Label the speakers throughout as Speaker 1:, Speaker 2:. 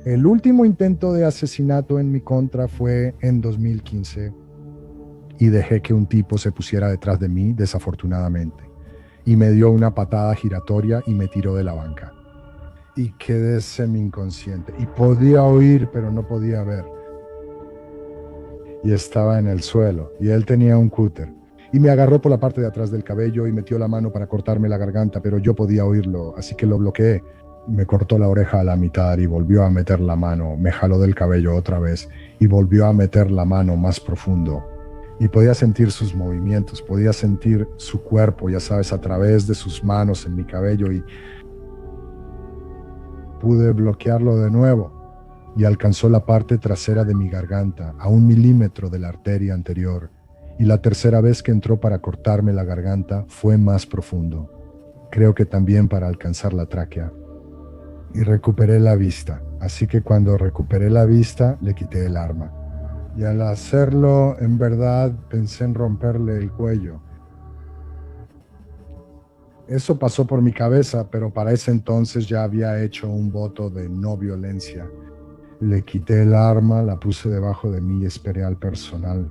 Speaker 1: El último intento de asesinato en mi contra fue en 2015 y dejé que un tipo se pusiera detrás de mí, desafortunadamente, y me dio una patada giratoria y me tiró de la banca. Y quedé semi-inconsciente y podía oír, pero no podía ver. Y estaba en el suelo y él tenía un cúter. Y me agarró por la parte de atrás del cabello y metió la mano para cortarme la garganta, pero yo podía oírlo, así que lo bloqueé. Me cortó la oreja a la mitad y volvió a meter la mano, me jaló del cabello otra vez y volvió a meter la mano más profundo. Y podía sentir sus movimientos, podía sentir su cuerpo, ya sabes, a través de sus manos en mi cabello y pude bloquearlo de nuevo y alcanzó la parte trasera de mi garganta, a 1 milímetro de la arteria anterior. Y la tercera vez que entró para cortarme la garganta fue más profundo. Creo que también para alcanzar la tráquea. Y recuperé la vista. Así que cuando recuperé la vista, le quité el arma. Y al hacerlo, en verdad, pensé en romperle el cuello. Eso pasó por mi cabeza, pero para ese entonces ya había hecho un voto de no violencia. Le quité el arma, la puse debajo de mí y esperé al personal.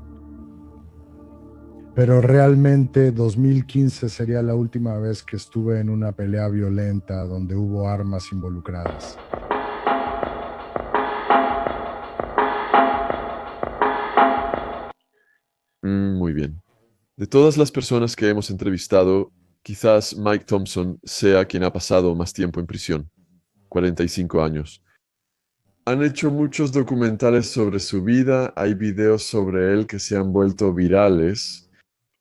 Speaker 1: Pero realmente 2015 sería la última vez que estuve en una pelea violenta donde hubo armas involucradas.
Speaker 2: Muy bien. De todas las personas que hemos entrevistado, quizás Mike Thompson sea quien ha pasado más tiempo en prisión, 45 años. Han hecho muchos documentales sobre su vida, hay videos sobre él que se han vuelto virales.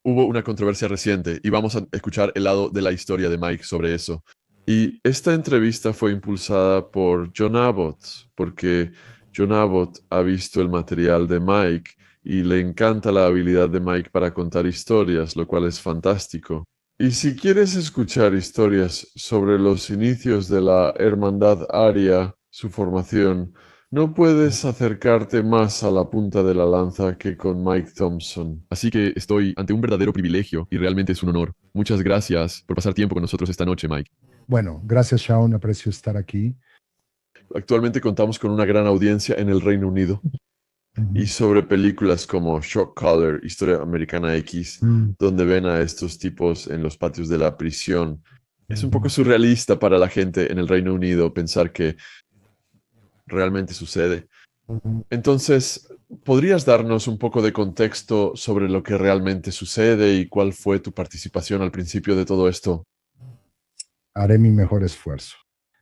Speaker 2: Hubo una controversia reciente y vamos a escuchar el lado de la historia de Mike sobre eso. Y esta entrevista fue impulsada por John Abbott, porque John Abbott ha visto el material de Mike y le encanta la habilidad de Mike para contar historias, lo cual es fantástico. Y si quieres escuchar historias sobre los inicios de la Hermandad Aria, su formación, no puedes acercarte más a la punta de la lanza que con Mike Thompson. Así que estoy ante un verdadero privilegio y realmente es un honor. Muchas gracias por pasar tiempo con nosotros esta noche, Mike.
Speaker 1: Bueno, gracias Shaun, aprecio estar aquí.
Speaker 2: Actualmente contamos con una gran audiencia en el Reino Unido y
Speaker 1: Ujú.
Speaker 2: sobre películas como Shock Collar, Historia Americana X,
Speaker 1: Mm,
Speaker 2: donde ven a estos tipos en los patios de la prisión. Es un poco
Speaker 1: ujú.
Speaker 2: surrealista para la gente en el Reino Unido pensar que realmente sucede.
Speaker 1: Ujú.
Speaker 2: Entonces, ¿podrías darnos un poco de contexto sobre lo que realmente sucede y cuál fue tu participación al principio de todo esto?
Speaker 1: Haré mi mejor esfuerzo.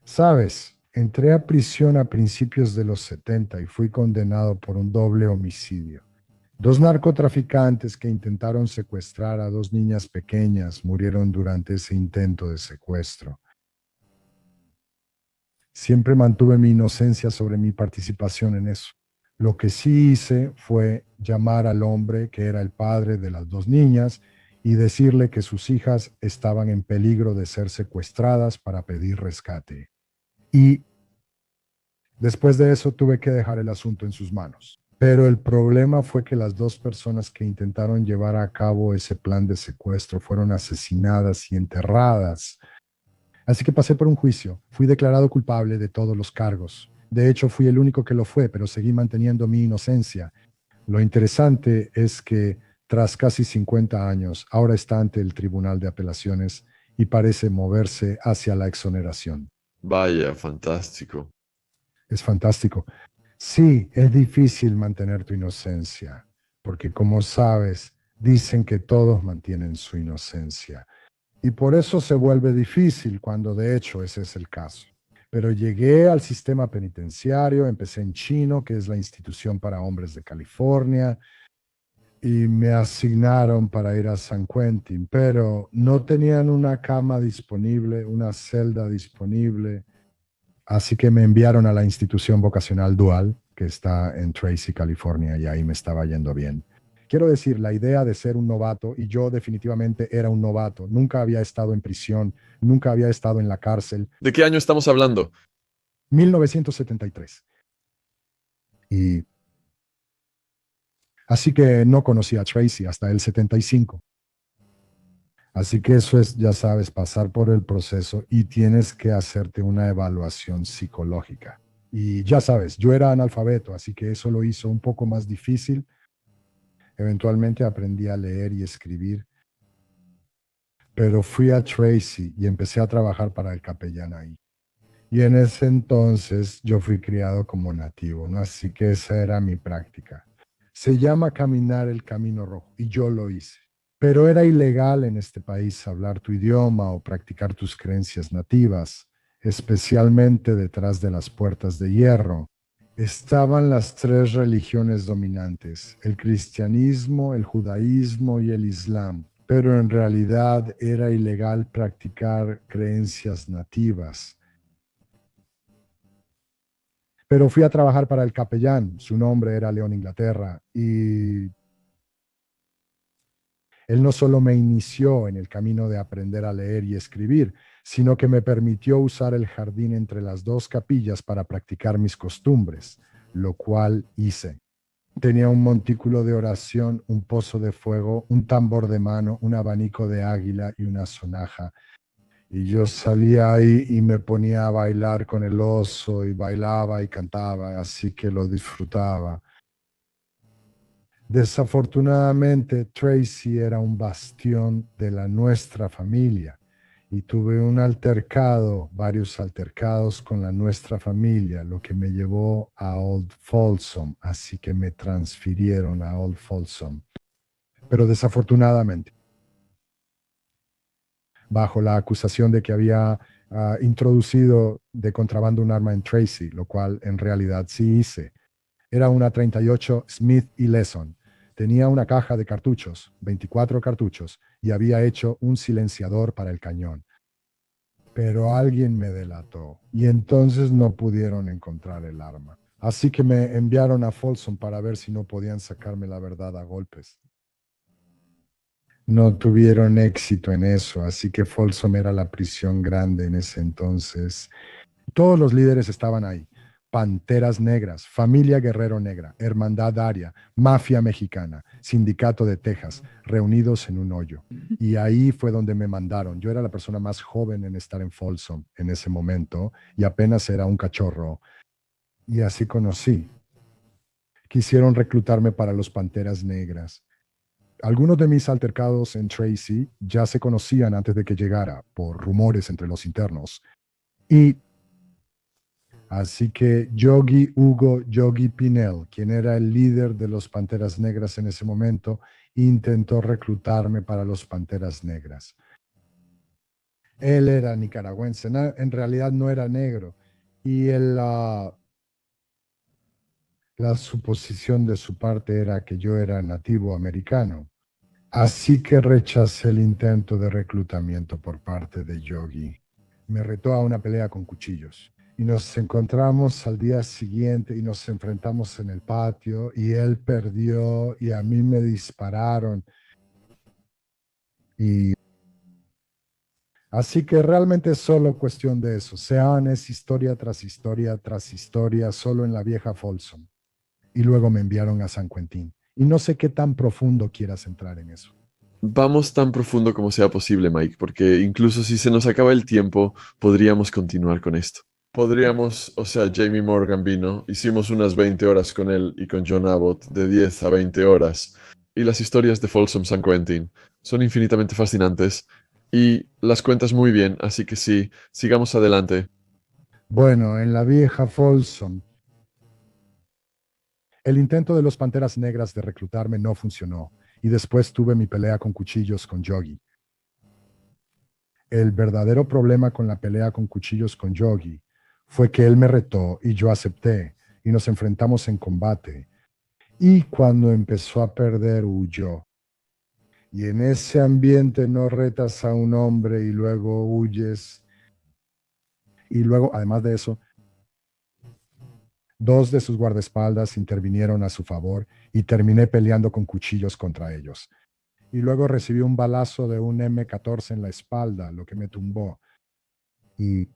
Speaker 1: Sabes, entré a prisión a principios de los 70 y fui condenado por un doble homicidio. Dos narcotraficantes que intentaron secuestrar a dos niñas pequeñas murieron durante ese intento de secuestro. Siempre mantuve mi inocencia sobre mi participación en eso. Lo que sí hice fue llamar al hombre que era el padre de las dos niñas y decirle que sus hijas estaban en peligro de ser secuestradas para pedir rescate. Y después de eso tuve que dejar el asunto en sus manos. Pero el problema fue que las dos personas que intentaron llevar a cabo ese plan de secuestro fueron asesinadas y enterradas. Así que pasé por un juicio. Fui declarado culpable de todos los cargos. De hecho, fui el único que lo fue, pero seguí manteniendo mi inocencia. Lo interesante es que tras casi 50 años, ahora está ante el Tribunal de Apelaciones y parece moverse hacia la exoneración.
Speaker 2: Vaya, fantástico.
Speaker 1: Es fantástico. Sí, es difícil mantener tu inocencia, porque como sabes, dicen que todos mantienen su inocencia. Y por eso se vuelve difícil cuando de hecho ese es el caso. Pero llegué al sistema penitenciario, empecé en Chino, que es la institución para hombres de California, y me asignaron para ir a San Quentin, pero no tenían una cama disponible, una celda disponible, así que me enviaron a la institución vocacional dual, que está en Tracy, California, y ahí me estaba yendo bien. Quiero decir, la idea de ser un novato, y yo definitivamente era un novato, nunca había estado en prisión, nunca había estado en la cárcel,
Speaker 2: ¿De qué año estamos hablando?
Speaker 1: 1973. Y así que no conocí a Tracy hasta el 75. Así que eso es, ya sabes, pasar por el proceso y tienes que hacerte una evaluación psicológica. Y ya sabes, yo era analfabeto, así que eso lo hizo un poco más difícil. Eventualmente aprendí a leer y escribir, pero fui a Tracy y empecé a trabajar para el capellán ahí. Y en ese entonces yo fui criado como nativo, ¿no? Así que esa era mi práctica. Se llama caminar el camino rojo y yo lo hice. Pero era ilegal en este país hablar tu idioma o practicar tus creencias nativas, especialmente detrás de las puertas de hierro. Estaban las tres religiones dominantes, el cristianismo, el judaísmo y el islam, pero en realidad era ilegal practicar creencias nativas. Pero fui a trabajar para el capellán, su nombre era León Inglaterra, y él no solo me inició en el camino de aprender a leer y escribir, sino que me permitió usar el jardín entre las dos capillas para practicar mis costumbres, lo cual hice. Tenía un montículo de oración, un pozo de fuego, un tambor de mano, un abanico de águila y una sonaja. Y yo salía ahí y me ponía a bailar con el oso y bailaba y cantaba, así que lo disfrutaba. Desafortunadamente, Tracy era un bastión de la nuestra familia y tuve un altercado, varios altercados con la nuestra familia, lo que me llevó a Old Folsom, así que me transfirieron a Old Folsom. Pero desafortunadamente, bajo la acusación de que había introducido de contrabando un arma en Tracy, lo cual en realidad sí hice. Era una 38 Smith y Wesson. Tenía una caja de cartuchos, 24 cartuchos, y había hecho un silenciador para el cañón. Pero alguien me delató y entonces no pudieron encontrar el arma. Así que me enviaron a Folsom para ver si no podían sacarme la verdad a golpes. No tuvieron éxito en eso, así que Folsom era la prisión grande en ese entonces. Todos los líderes estaban ahí. Panteras Negras, Familia Guerrero Negra, Hermandad Aria, Mafia Mexicana, Sindicato de Texas, reunidos en un hoyo. Y ahí fue donde me mandaron. Yo era la persona más joven en estar en Folsom en ese momento y apenas era un cachorro. Y así conocí. Quisieron reclutarme para los Panteras Negras. Algunos de mis altercados en Tracy ya se conocían antes de que llegara, por rumores entre los internos. Y así que Yogi Hugo Yogi Pinel, quien era el líder de los Panteras Negras en ese momento, intentó reclutarme para los Panteras Negras. Él era nicaragüense, en realidad no era negro, y la suposición de su parte era que yo era nativo americano. Así que rechacé el intento de reclutamiento por parte de Yogi. Me retó a una pelea con cuchillos y nos encontramos al día siguiente y nos enfrentamos en el patio y él perdió y a mí me dispararon. Y así que realmente es solo cuestión de eso. Sean es historia tras historia tras historia solo en la vieja Folsom. Y luego me enviaron a San Quentin. Y no sé qué tan profundo quieras entrar en eso.
Speaker 2: Vamos tan profundo como sea posible, Mike, porque incluso si se nos acaba el tiempo, podríamos continuar con esto. Podríamos, o sea, Jamie Morgan vino, hicimos unas 20 horas con él y con John Abbott, de 10 a 20 horas. Y las historias de Folsom San Quentin son infinitamente fascinantes y las cuentas muy bien, así que sí, sigamos adelante.
Speaker 1: Bueno, en la vieja Folsom, el intento de los Panteras Negras de reclutarme no funcionó y después tuve mi pelea con cuchillos con Yogi. El verdadero problema con la pelea con cuchillos con Yogi fue que él me retó y yo acepté y nos enfrentamos en combate. Y cuando empezó a perder, huyó. Y en ese ambiente no retas a un hombre y luego huyes. Y luego, además de eso, dos de sus guardaespaldas intervinieron a su favor y terminé peleando con cuchillos contra ellos. Y luego recibí un balazo de un M14 en la espalda, lo que me tumbó. Y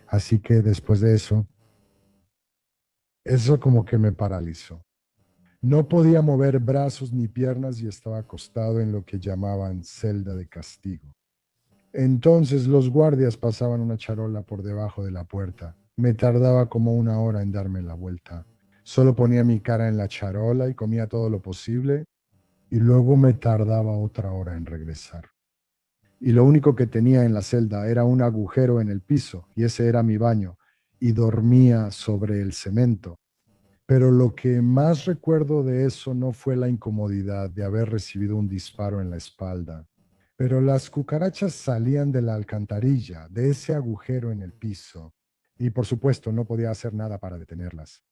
Speaker 1: así que después de eso como que me paralizó. No podía mover brazos ni piernas y estaba acostado en lo que llamaban celda de castigo. Entonces los guardias pasaban una charola por debajo de la puerta Me tardaba como una hora en darme la vuelta. Solo ponía mi cara en la charola y comía todo lo posible y luego me tardaba otra hora en regresar. Y lo único que tenía en la celda era un agujero en el piso y ese era mi baño y dormía sobre el cemento. Pero lo que más recuerdo de eso no fue la incomodidad de haber recibido un disparo en la espalda, pero las cucarachas salían de la alcantarilla, de ese agujero en el piso, y por supuesto no podía hacer nada para detenerlas.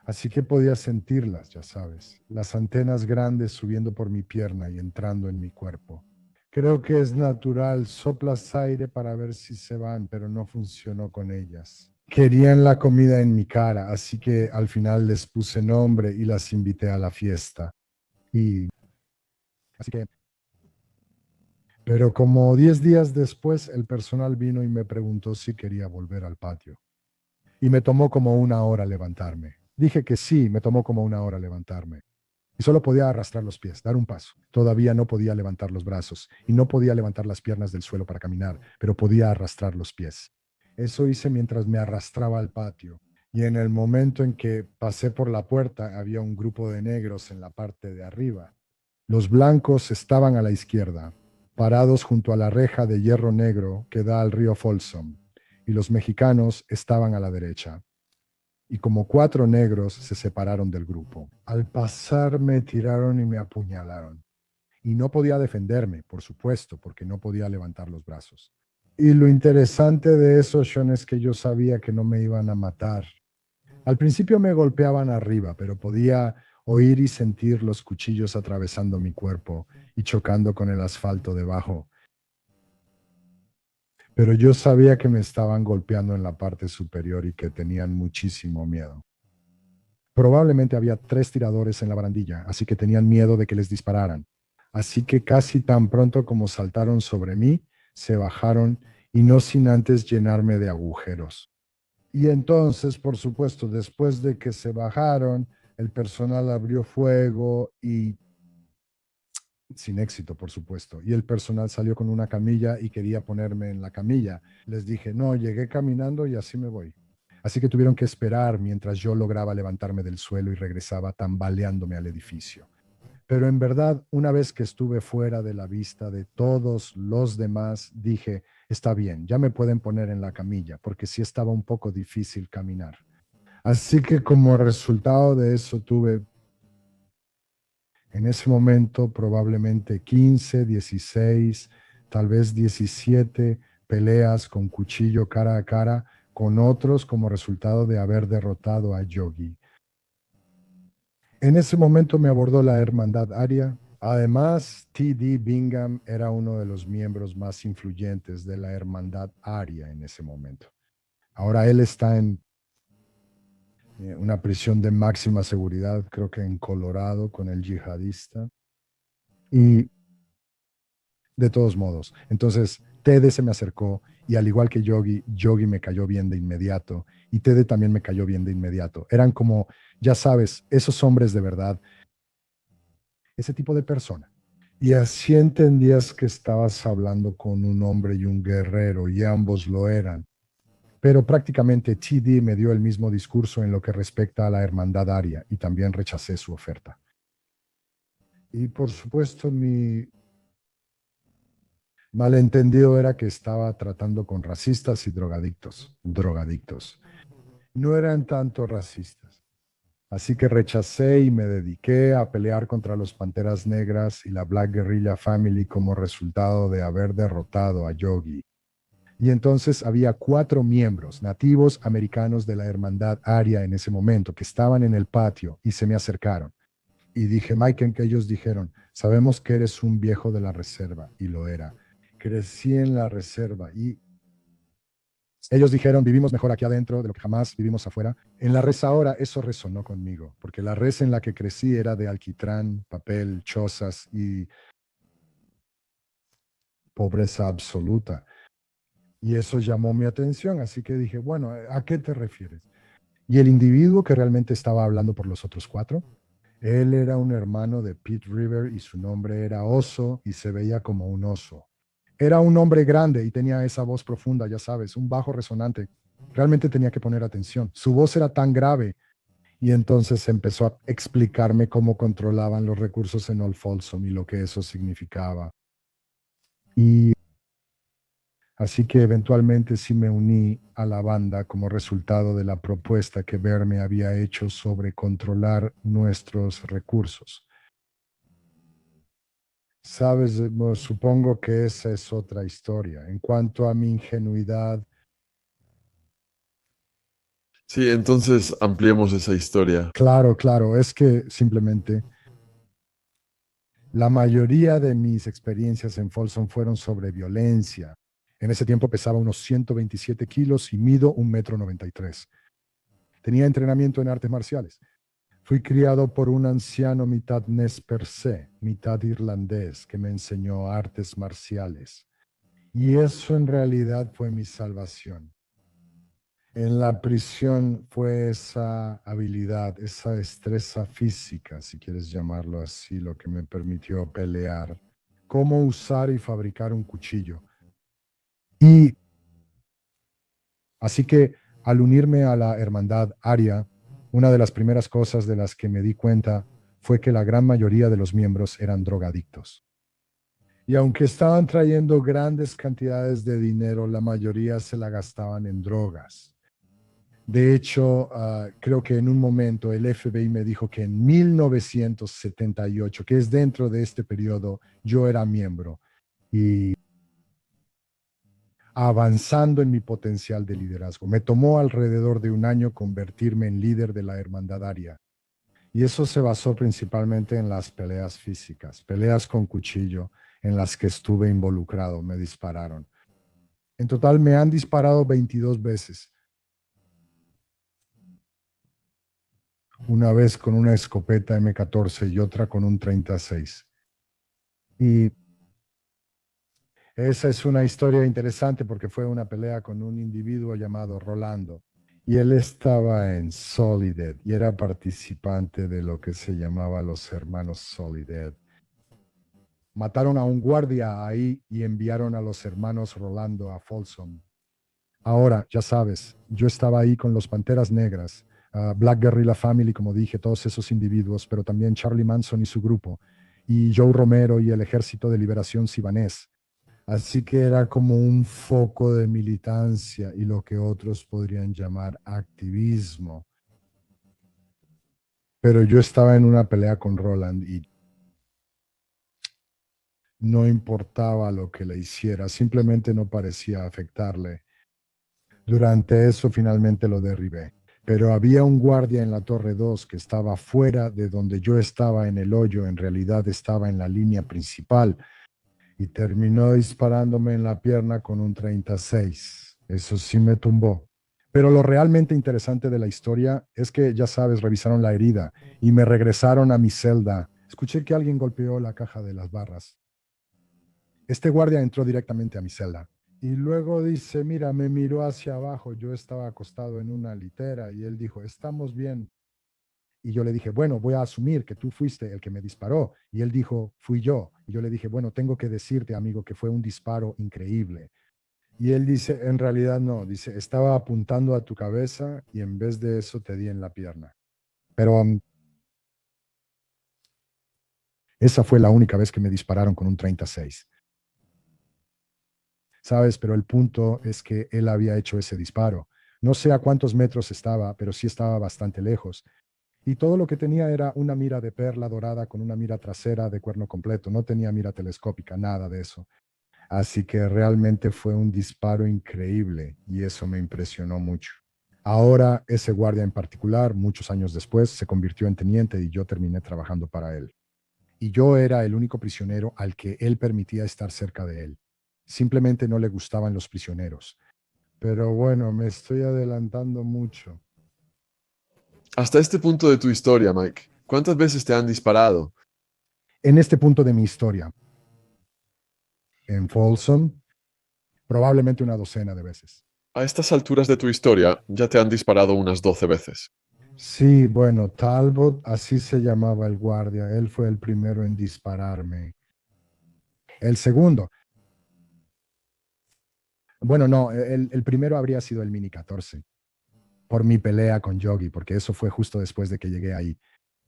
Speaker 1: Así que podía sentirlas, ya sabes, las antenas grandes subiendo por mi pierna y entrando en mi cuerpo. Creo que es natural, soplas aire para ver si se van, pero no funcionó con ellas. Querían la comida en mi cara, así que al final les puse nombre y las invité a la fiesta. Y así que, pero como 10 días después, el personal vino y me preguntó si quería volver al patio. Y me tomó como una hora levantarme. Dije que sí, me tomó como una hora levantarme. Y solo podía arrastrar los pies, dar un paso. Todavía no podía levantar los brazos y no podía levantar las piernas del suelo para caminar, pero podía arrastrar los pies. Eso hice mientras me arrastraba al patio. Y en el momento en que pasé por la puerta, había un grupo de negros en la parte de arriba. Los blancos estaban a la izquierda, parados junto a la reja de hierro negro que da al río Folsom, y los mexicanos estaban a la derecha y como 4 negros se separaron del grupo. Al pasar me tiraron y me apuñalaron. Y no podía defenderme, por supuesto, porque no podía levantar los brazos. Y lo interesante de eso, Sean, es que yo sabía que no me iban a matar. Al principio me golpeaban arriba, pero podía oír y sentir los cuchillos atravesando mi cuerpo y chocando con el asfalto debajo. Pero yo sabía que me estaban golpeando en la parte superior y que tenían muchísimo miedo. Probablemente había 3 tiradores en la barandilla, así que tenían miedo de que les dispararan. Así que casi tan pronto como saltaron sobre mí, se bajaron y no sin antes llenarme de agujeros. Y entonces, por supuesto, después de que se bajaron, el personal abrió fuego y sin éxito, por supuesto. Y el personal salió con una camilla y quería ponerme en la camilla. Les dije, no, llegué caminando y así me voy. Así que tuvieron que esperar mientras yo lograba levantarme del suelo y regresaba tambaleándome al edificio. Pero en verdad, una vez que estuve fuera de la vista de todos los demás, dije, está bien, ya me pueden poner en la camilla, porque sí estaba un poco difícil caminar. Así que como resultado de eso tuve en ese momento probablemente 15, 16, tal vez 17 peleas con cuchillo cara a cara con otros como resultado de haber derrotado a Yogi. En ese momento me abordó la Hermandad Aria. Además, T.D. Bingham era uno de los miembros más influyentes de la Hermandad Aria en ese momento. Ahora él está en una prisión de máxima seguridad, creo que en Colorado, con el yihadista. Y de todos modos, entonces Tede se me acercó y al igual que Yogi, Yogi me cayó bien de inmediato y Tede también me cayó bien de inmediato. Eran como, ya sabes, esos hombres de verdad, ese tipo de persona. Y así entendías que estabas hablando con un hombre y un guerrero, y ambos lo eran. Pero prácticamente TD me dio el mismo discurso en lo que respecta a la hermandad aria, y también rechacé su oferta. Y por supuesto, mi malentendido era que estaba tratando con racistas y drogadictos. Drogadictos. No eran tanto racistas. Así que rechacé y me dediqué a pelear contra los Panteras Negras y la Black Guerrilla Family como resultado de haber derrotado a Yogi. Y entonces había 4 miembros nativos americanos de la Hermandad Aria en ese momento que estaban en el patio y se me acercaron. Y dije, Mike, en que ellos dijeron, sabemos que eres un viejo de la reserva, y lo era. Crecí en la reserva y ellos dijeron, vivimos mejor aquí adentro de lo que jamás vivimos afuera. En la res ahora eso resonó conmigo, porque la res en la que crecí era de alquitrán, papel, chozas y pobreza absoluta. Y eso llamó mi atención, así que dije, bueno, ¿a qué te refieres? Y el individuo que realmente estaba hablando por los otros 4, él era un hermano de Pete River y su nombre era Oso y se veía como un oso. Era un hombre grande y tenía esa voz profunda, ya sabes, un bajo resonante. Realmente tenía que poner atención. Su voz era tan grave y entonces empezó a explicarme cómo controlaban los recursos en Old Folsom y lo que eso significaba. Y así que eventualmente sí me uní a la banda como resultado de la propuesta que Bear me había hecho sobre controlar nuestros recursos. Sabes, supongo que esa es otra historia. En cuanto a mi ingenuidad,
Speaker 2: Sí, entonces ampliemos esa historia.
Speaker 1: claro, claro, es que simplemente la mayoría de mis experiencias en Folsom fueron sobre violencia. En ese tiempo pesaba unos 127 kilos y mido 1,93 m. Tenía entrenamiento en artes marciales. Fui criado por un anciano mitad Nez Percé, mitad irlandés, que me enseñó artes marciales. Y eso en realidad fue mi salvación. En la prisión fue esa habilidad, esa destreza física, si quieres llamarlo así, lo que me permitió pelear, cómo usar y fabricar un cuchillo. Y así que al unirme a la hermandad Aria, una de las primeras cosas de las que me di cuenta fue que la gran mayoría de los miembros eran drogadictos. Y aunque estaban trayendo grandes cantidades de dinero, la mayoría se la gastaban en drogas. De hecho, creo que en un momento el FBI me dijo que en 1978, que es dentro de este periodo, yo era miembro y avanzando en mi potencial de liderazgo. Me tomó alrededor de un año convertirme en líder de la hermandad Aria. Y eso se basó principalmente en las peleas físicas, peleas con cuchillo en las que estuve involucrado, me dispararon. En total me han disparado 22 veces. Una vez con una escopeta M14 y otra con un 36. Y esa es una historia interesante porque fue una pelea con un individuo llamado Rolando. Y él estaba en Solided y era participante de lo que se llamaba los hermanos Solided. Mataron a un guardia ahí y enviaron a los hermanos Rolando a Folsom. Ahora, ya sabes, yo estaba ahí con los Panteras Negras, Black Guerrilla Family, como dije, todos esos individuos, pero también Charlie Manson y su grupo, y Joe Romero y el Ejército de Liberación Sibanés. Así que era como un foco de militancia y lo que otros podrían llamar activismo. Pero yo estaba en una pelea con Roland y no importaba lo que le hiciera, simplemente no parecía afectarle. Durante eso finalmente lo derribé. Pero había un guardia en la Torre 2 que estaba fuera de donde yo estaba en el hoyo, en realidad estaba en la línea principal y terminó disparándome en la pierna con un 36. Eso sí me tumbó. Pero lo realmente interesante de la historia es que, ya sabes, revisaron la herida y me regresaron a mi celda. Escuché que alguien golpeó la caja de las barras. Este guardia entró directamente a mi celda. Y luego dice, mira, me miró hacia abajo, yo estaba acostado en una litera y él dijo, estamos bien. Y yo le dije, bueno, voy a asumir que tú fuiste el que me disparó. Y él dijo, fui yo. Y yo le dije, bueno, tengo que decirte, amigo, que fue un disparo increíble. Y él dice, en realidad no, dice, estaba apuntando a tu cabeza y en vez de eso te di en la pierna. Pero esa fue la única vez que me dispararon con un 36. ¿Sabes? Pero el punto es que él había hecho ese disparo. No sé a cuántos metros estaba, pero sí estaba bastante lejos. Y todo lo que tenía era una mira de perla dorada con una mira trasera de cuerno completo. No tenía mira telescópica, nada de eso. Así que realmente fue un disparo increíble y eso me impresionó mucho. Ahora, ese guardia en particular, muchos años después, se convirtió en teniente y yo terminé trabajando para él. Y yo era el único prisionero al que él permitía estar cerca de él. Simplemente no le gustaban los prisioneros. Pero bueno, me estoy adelantando mucho.
Speaker 2: Hasta este punto de tu historia, Mike, ¿cuántas veces te han disparado?
Speaker 1: En este punto de mi historia, en Folsom, probablemente una docena de veces.
Speaker 2: A estas alturas de tu historia ya te han disparado unas 12 veces.
Speaker 1: Sí, bueno, Talbot, así se llamaba el guardia. Él fue el primero en dispararme. El segundo, Bueno, no, el primero habría sido el Mini 14 por mi pelea con Yogi, porque eso fue justo después de que llegué ahí.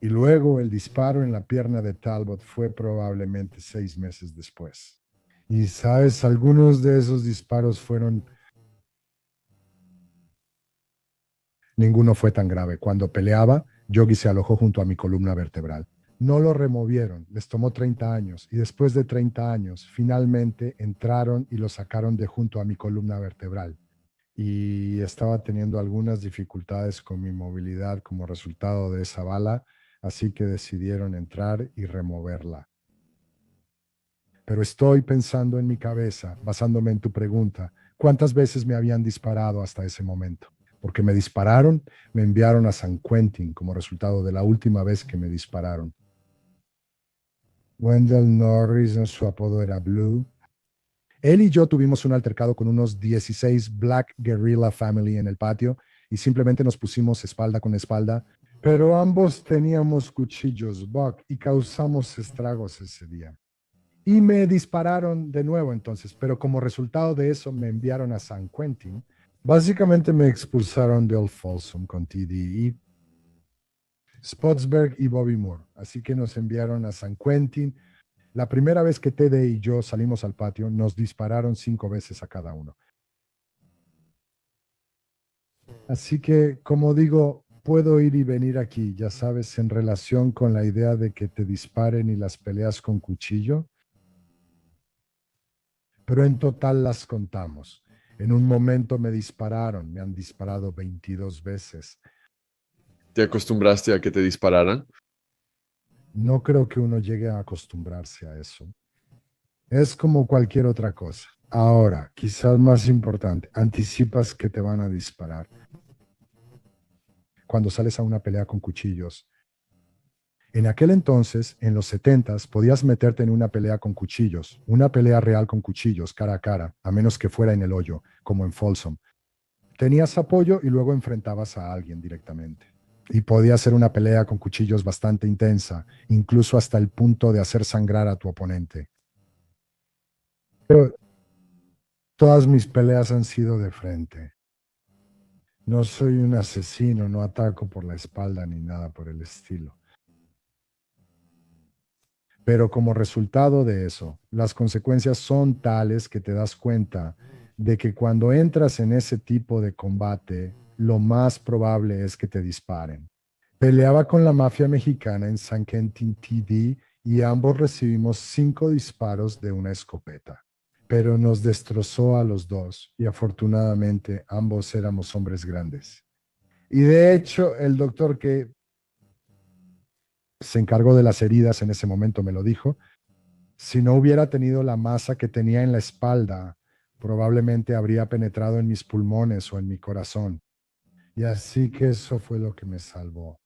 Speaker 1: Y luego el disparo en la pierna de Talbot fue probablemente 6 meses después. Y sabes, algunos de esos disparos fueron, ninguno fue tan grave. Cuando peleaba, Yogi se alojó junto a mi columna vertebral. No lo removieron, les tomó 30 años y después de 30 años finalmente entraron y lo sacaron de junto a mi columna vertebral. Y estaba teniendo algunas dificultades con mi movilidad como resultado de esa bala, así que decidieron entrar y removerla. Pero estoy pensando en mi cabeza, basándome en tu pregunta, ¿cuántas veces me habían disparado hasta ese momento? Porque me dispararon, me enviaron a San Quentin como resultado de la última vez que me dispararon. Wendell Norris, su apodo era Blue. Él y yo tuvimos un altercado con unos 16 Black Guerrilla Family en el patio y simplemente nos pusimos espalda con espalda, pero ambos teníamos cuchillos, Buck, y causamos estragos ese día. Y me dispararon de nuevo entonces, pero como resultado de eso me enviaron a San Quentin. Básicamente me expulsaron del Folsom con TD y Spotsberg y Bobby Moore. Así que nos enviaron a San Quentin. La primera vez que TD y yo salimos al patio, nos dispararon 5 veces a cada uno. Así que, como digo, puedo ir y venir aquí, ya sabes, en relación con la idea de que te disparen y las peleas con cuchillo, pero en total las contamos. En un momento me dispararon, me han disparado 22 veces.
Speaker 2: ¿Te acostumbraste a que te dispararan?
Speaker 1: No creo que uno llegue a acostumbrarse a eso. Es como cualquier otra cosa. Ahora, quizás más importante, anticipas que te van a disparar. Cuando sales a una pelea con cuchillos, en aquel entonces, en los 70s, podías meterte en una pelea con cuchillos, una pelea real con cuchillos, cara a cara, a menos que fuera en el hoyo, como en Folsom. Tenías apoyo y luego enfrentabas a alguien directamente. Y podía ser una pelea con cuchillos bastante intensa, incluso hasta el punto de hacer sangrar a tu oponente. Pero todas mis peleas han sido de frente. No soy un asesino, no ataco por la espalda ni nada por el estilo. Pero como resultado de eso, las consecuencias son tales que te das cuenta de que cuando entras en ese tipo de combate, lo más probable es que te disparen. Peleaba con la mafia mexicana en San Quentin TD y ambos recibimos 5 disparos de una escopeta, pero nos destrozó a los dos y afortunadamente ambos éramos hombres grandes. Y de hecho, el doctor que se encargó de las heridas en ese momento me lo dijo. Si no hubiera tenido la masa que tenía en la espalda, probablemente habría penetrado en mis pulmones o en mi corazón. Y así que eso fue lo que me salvó.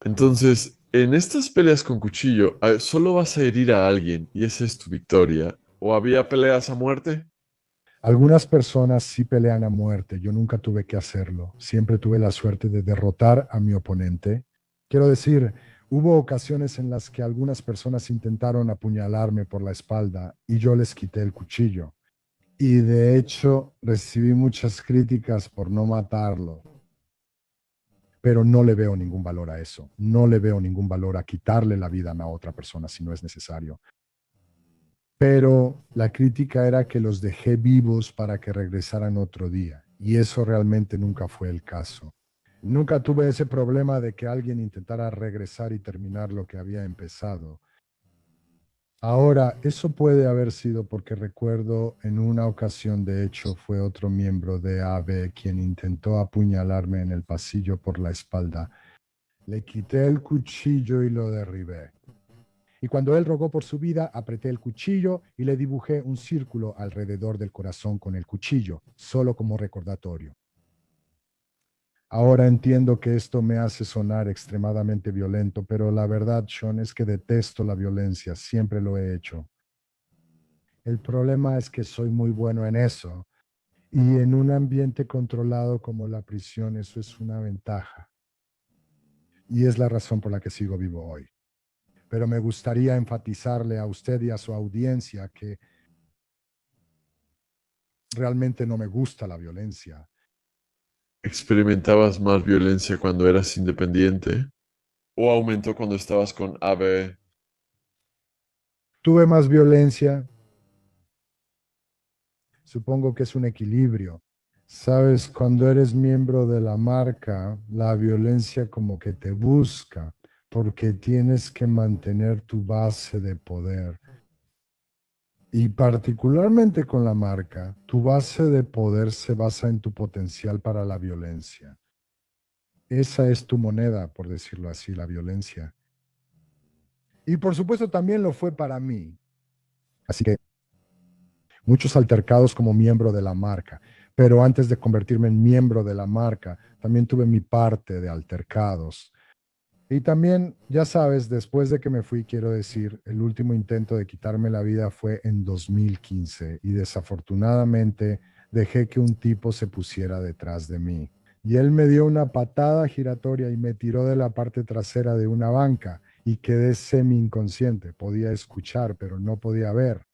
Speaker 2: Entonces, en estas peleas con cuchillo, solo vas a herir a alguien y esa es tu victoria. ¿O había peleas a muerte?
Speaker 1: Algunas personas sí pelean a muerte. Yo nunca tuve que hacerlo. Siempre tuve la suerte de derrotar a mi oponente. Quiero decir, hubo ocasiones en las que algunas personas intentaron apuñalarme por la espalda y yo les quité el cuchillo. Y de hecho recibí muchas críticas por no matarlo, pero no le veo ningún valor a eso. No le veo ningún valor a quitarle la vida a otra persona si no es necesario. Pero la crítica era que los dejé vivos para que regresaran otro día. Y eso realmente nunca fue el caso. Nunca tuve ese problema de que alguien intentara regresar y terminar lo que había empezado. Ahora, eso puede haber sido porque recuerdo en una ocasión, de hecho, fue otro miembro de AB quien intentó apuñalarme en el pasillo por la espalda. Le quité el cuchillo y lo derribé. Y cuando él rogó por su vida, apreté el cuchillo y le dibujé un círculo alrededor del corazón con el cuchillo, solo como recordatorio. Ahora entiendo que esto me hace sonar extremadamente violento, pero la verdad, Sean, es que detesto la violencia, siempre lo he hecho. El problema es que soy muy bueno en eso y en un ambiente controlado como la prisión eso es una ventaja. Y es la razón por la que sigo vivo hoy. Pero me gustaría enfatizarle a usted y a su audiencia que realmente no me gusta la violencia.
Speaker 2: ¿Experimentabas más violencia cuando eras independiente o aumentó cuando estabas con AB?
Speaker 1: Tuve más violencia, supongo que es un equilibrio. Sabes, cuando eres miembro de la marca, la violencia como que te busca porque tienes que mantener tu base de poder. Y particularmente con la marca, tu base de poder se basa en tu potencial para la violencia. Esa es tu moneda, por decirlo así, la violencia. Y por supuesto también lo fue para mí. Así que muchos altercados como miembro de la marca. Pero antes de convertirme en miembro de la marca, también tuve mi parte de altercados. Y también, ya sabes, después de que me fui, quiero decir, el último intento de quitarme la vida fue en 2015 y desafortunadamente dejé que un tipo se pusiera detrás de mí. Y él me dio una patada giratoria y me tiró de la parte trasera de una banca y quedé semi inconsciente. Podía escuchar, pero no podía ver.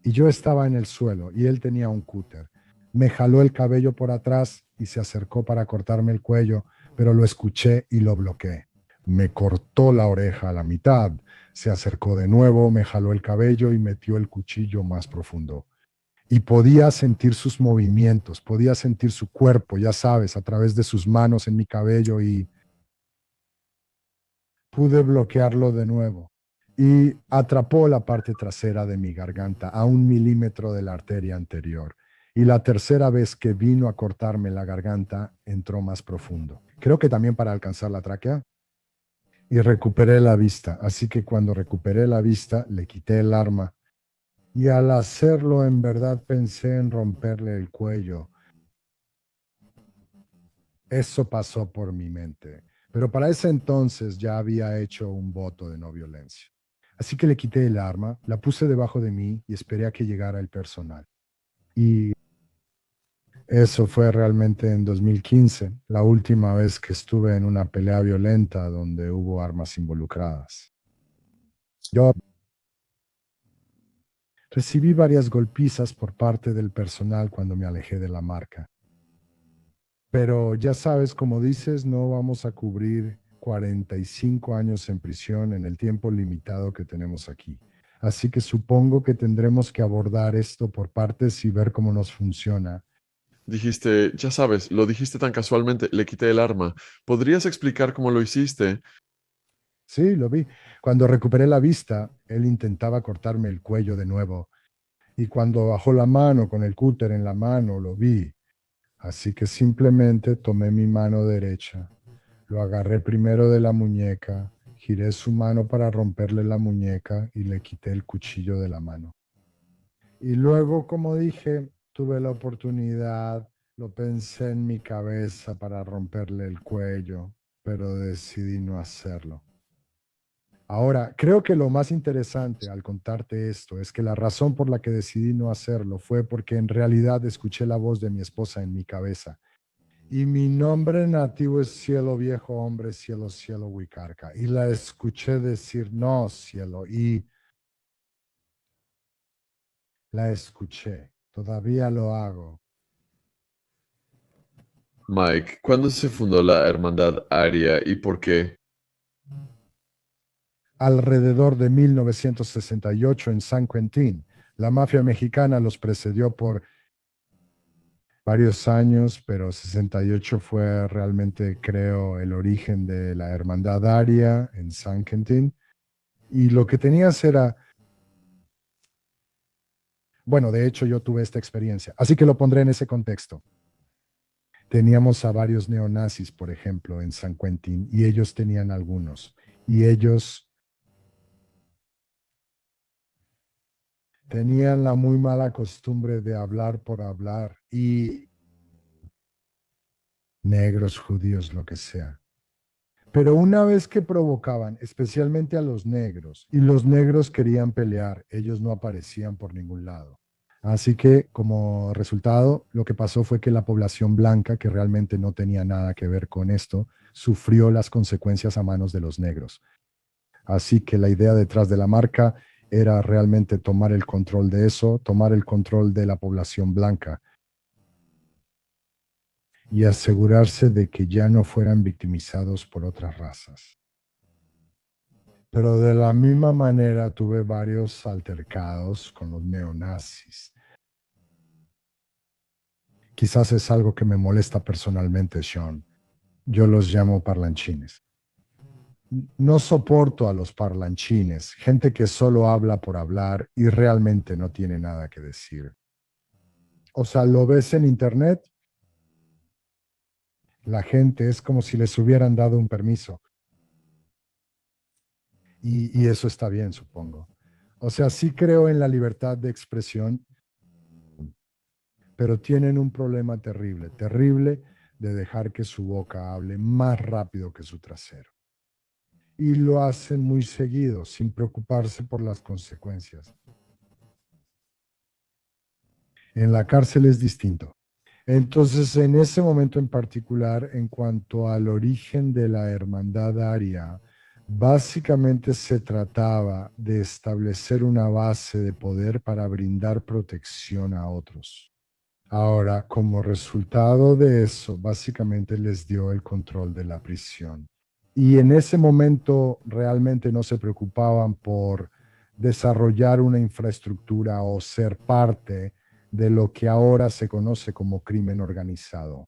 Speaker 1: Y yo estaba en el suelo y él tenía un cúter. Me jaló el cabello por atrás y se acercó para cortarme el cuello, pero lo escuché y lo bloqueé. Me cortó la oreja a la mitad, se acercó de nuevo, me jaló el cabello y metió el cuchillo más profundo. Y podía sentir sus movimientos, podía sentir su cuerpo, ya sabes, a través de sus manos en mi cabello y pude bloquearlo de nuevo y atrapó la parte trasera de mi garganta a 1 milímetro de la arteria anterior. Y la tercera vez que vino a cortarme la garganta, entró más profundo. Creo que también para alcanzar la tráquea. Y recuperé la vista. Así que cuando recuperé la vista, le quité el arma. Y al hacerlo, en verdad pensé en romperle el cuello. Eso pasó por mi mente. Pero para ese entonces ya había hecho un voto de no violencia. Así que le quité el arma, la puse debajo de mí y esperé a que llegara el personal. Y eso fue realmente en 2015, la última vez que estuve en una pelea violenta donde hubo armas involucradas. Yo recibí varias golpizas por parte del personal cuando me alejé de la marca. Pero ya sabes, como dices, no vamos a cubrir 45 años en prisión en el tiempo limitado que tenemos aquí. Así que supongo que tendremos que abordar esto por partes y ver cómo nos funciona.
Speaker 2: Dijiste, ya sabes, lo dijiste tan casualmente, le quité el arma. ¿Podrías explicar cómo lo hiciste?
Speaker 1: Sí, lo vi. Cuando recuperé la vista, él intentaba cortarme el cuello de nuevo. Y cuando bajó la mano con el cúter en la mano, lo vi. Así que simplemente tomé mi mano derecha. Lo agarré primero de la muñeca, giré su mano para romperle la muñeca y le quité el cuchillo de la mano. Y luego, como dije, tuve la oportunidad, lo pensé en mi cabeza para romperle el cuello, pero decidí no hacerlo. Ahora, creo que lo más interesante al contarte esto es que la razón por la que decidí no hacerlo fue porque en realidad escuché la voz de mi esposa en mi cabeza. Y mi nombre nativo es Cielo Viejo Hombre, Cielo, Cielo Wicarca. Y la escuché decir, no, cielo. Y la escuché. Todavía lo hago.
Speaker 2: Mike, ¿cuándo se fundó la Hermandad Aria y por qué?
Speaker 1: Alrededor de 1968 en San Quentin. La mafia mexicana los precedió por varios años, pero 68 fue realmente, creo, el origen de la Hermandad Aria en San Quentin. Y lo que tenías era, bueno, de hecho yo tuve esta experiencia, así que lo pondré en ese contexto. Teníamos a varios neonazis, por ejemplo, en San Quentin, y ellos tenían algunos, y ellos tenían la muy mala costumbre de hablar por hablar, y negros, judíos, lo que sea. Pero una vez que provocaban, especialmente a los negros, y los negros querían pelear, ellos no aparecían por ningún lado. Así que como resultado, lo que pasó fue que la población blanca, que realmente no tenía nada que ver con esto, sufrió las consecuencias a manos de los negros. Así que la idea detrás de la marca era realmente tomar el control de eso, tomar el control de la población blanca y asegurarse de que ya no fueran victimizados por otras razas. Pero de la misma manera tuve varios altercados con los neonazis. Quizás es algo que me molesta personalmente, Sean. Yo los llamo parlanchines. No soporto a los parlanchines, gente que solo habla por hablar y realmente no tiene nada que decir. O sea, lo ves en internet, la gente es como si les hubieran dado un permiso. Y eso está bien, supongo. O sea, sí creo en la libertad de expresión, pero tienen un problema terrible, terrible de dejar que su boca hable más rápido que su trasero. Y lo hacen muy seguido, sin preocuparse por las consecuencias. En la cárcel es distinto. Entonces, en ese momento en particular, en cuanto al origen de la hermandad aria, básicamente se trataba de establecer una base de poder para brindar protección a otros. Ahora, como resultado de eso, básicamente les dio el control de la prisión. Y en ese momento realmente no se preocupaban por desarrollar una infraestructura o ser parte de lo que ahora se conoce como crimen organizado.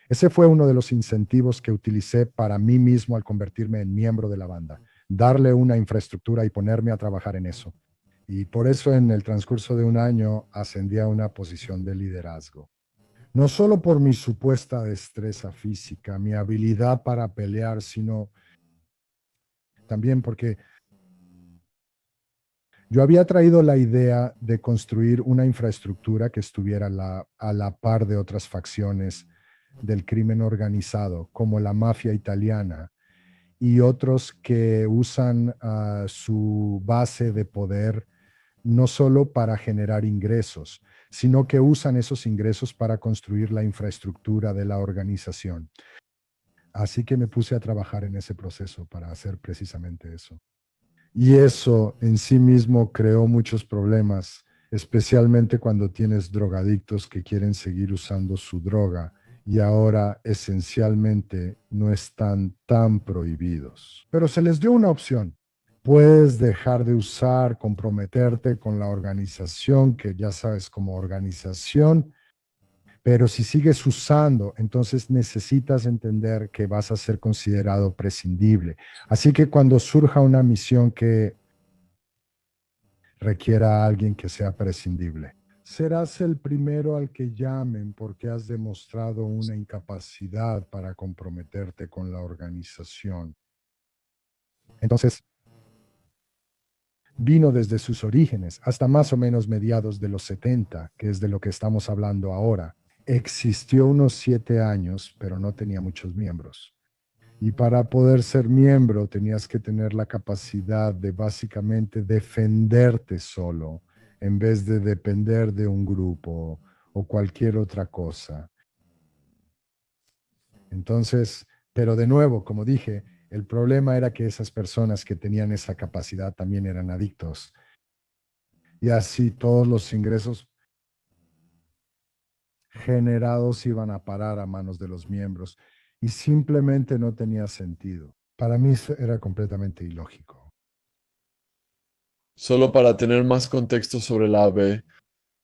Speaker 1: Ese fue uno de los incentivos que utilicé para mí mismo al convertirme en miembro de la banda, darle una infraestructura y ponerme a trabajar en eso. Y por eso en el transcurso de un año ascendí a una posición de liderazgo. No solo por mi supuesta destreza física, mi habilidad para pelear, sino también porque yo había traído la idea de construir una infraestructura que estuviera a la par de otras facciones del crimen organizado, como la mafia italiana y otros que usan su base de poder no solo para generar ingresos, sino que usan esos ingresos para construir la infraestructura de la organización. Así que me puse a trabajar en ese proceso para hacer precisamente eso. Y eso en sí mismo creó muchos problemas, especialmente cuando tienes drogadictos que quieren seguir usando su droga y ahora esencialmente no están tan prohibidos. Pero se les dio una opción. Puedes dejar de usar, comprometerte con la organización, que ya sabes como organización, pero si sigues usando, entonces necesitas entender que vas a ser considerado prescindible. Así que cuando surja una misión que requiera a alguien que sea prescindible, serás el primero al que llamen porque has demostrado una incapacidad para comprometerte con la organización. Entonces, vino desde sus orígenes hasta más o menos mediados de los 70, que es de lo que estamos hablando ahora. Existió unos 7 años, pero no tenía muchos miembros. Y para poder ser miembro tenías que tener la capacidad de básicamente defenderte solo en vez de depender de un grupo o cualquier otra cosa. Entonces, pero de nuevo, como dije, el problema era que esas personas que tenían esa capacidad también eran adictos. Y así todos los ingresos generados iban a parar a manos de los miembros y simplemente no tenía sentido. Para mí eso era completamente ilógico.
Speaker 2: Solo para tener más contexto sobre la ave,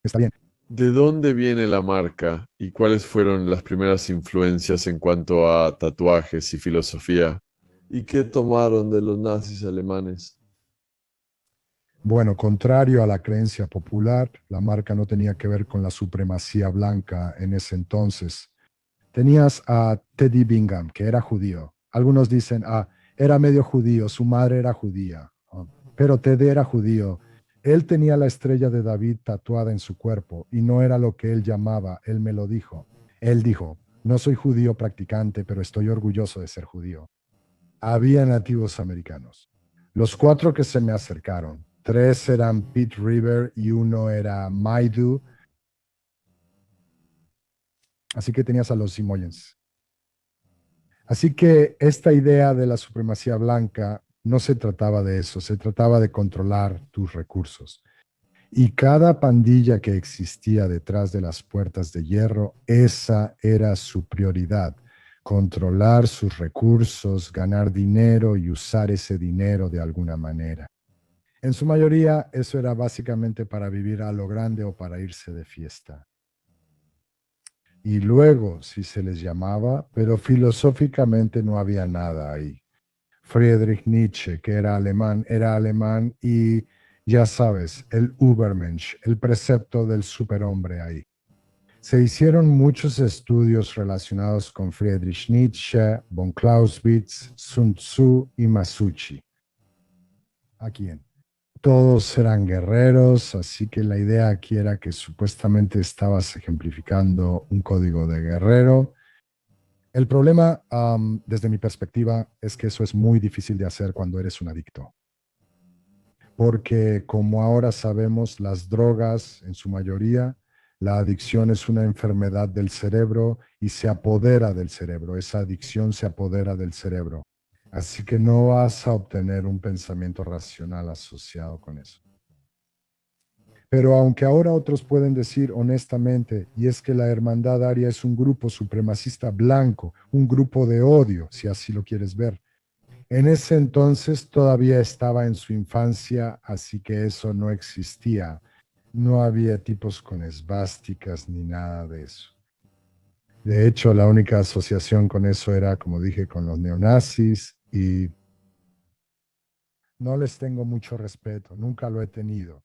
Speaker 1: Está bien.
Speaker 2: ¿de dónde viene la marca y cuáles fueron las primeras influencias en cuanto a tatuajes y filosofía? ¿Y qué tomaron de los nazis alemanes?
Speaker 1: Bueno, contrario a la creencia popular, la marca no tenía que ver con la supremacía blanca en ese entonces. Tenías a Teddy Bingham, que era judío. Algunos dicen, era medio judío, su madre era judía. Pero Teddy era judío. Él tenía la estrella de David tatuada en su cuerpo y no era lo que él llamaba, él me lo dijo. Él dijo, no soy judío practicante, pero estoy orgulloso de ser judío. Había nativos americanos. Los cuatro que se me acercaron, tres eran Pete River y uno era Maidu. Así que tenías a los Simoyens. Así que esta idea de la supremacía blanca no se trataba de eso, se trataba de controlar tus recursos. Y cada pandilla que existía detrás de las puertas de hierro, esa era su prioridad, controlar sus recursos, ganar dinero y usar ese dinero de alguna manera. En su mayoría, eso era básicamente para vivir a lo grande o para irse de fiesta. Y luego, si se les llamaba, pero filosóficamente no había nada ahí. Friedrich Nietzsche, que era alemán y ya sabes, el Übermensch, el precepto del superhombre ahí. Se hicieron muchos estudios relacionados con Friedrich Nietzsche, von Clausewitz, Sun Tzu y Masucci. ¿A quién? Todos eran guerreros, así que la idea aquí era que supuestamente estabas ejemplificando un código de guerrero. El problema, desde mi perspectiva, es que eso es muy difícil de hacer cuando eres un adicto. Porque como ahora sabemos, las drogas, en su mayoría, la adicción es una enfermedad del cerebro y se apodera del cerebro. Esa adicción se apodera del cerebro. Así que no vas a obtener un pensamiento racional asociado con eso. Pero aunque ahora otros pueden decir honestamente, y es que la Hermandad Aria es un grupo supremacista blanco, un grupo de odio, si así lo quieres ver. En ese entonces todavía estaba en su infancia, así que eso no existía. No había tipos con esvásticas ni nada de eso. De hecho, la única asociación con eso era, como dije, con los neonazis y no les tengo mucho respeto, nunca lo he tenido.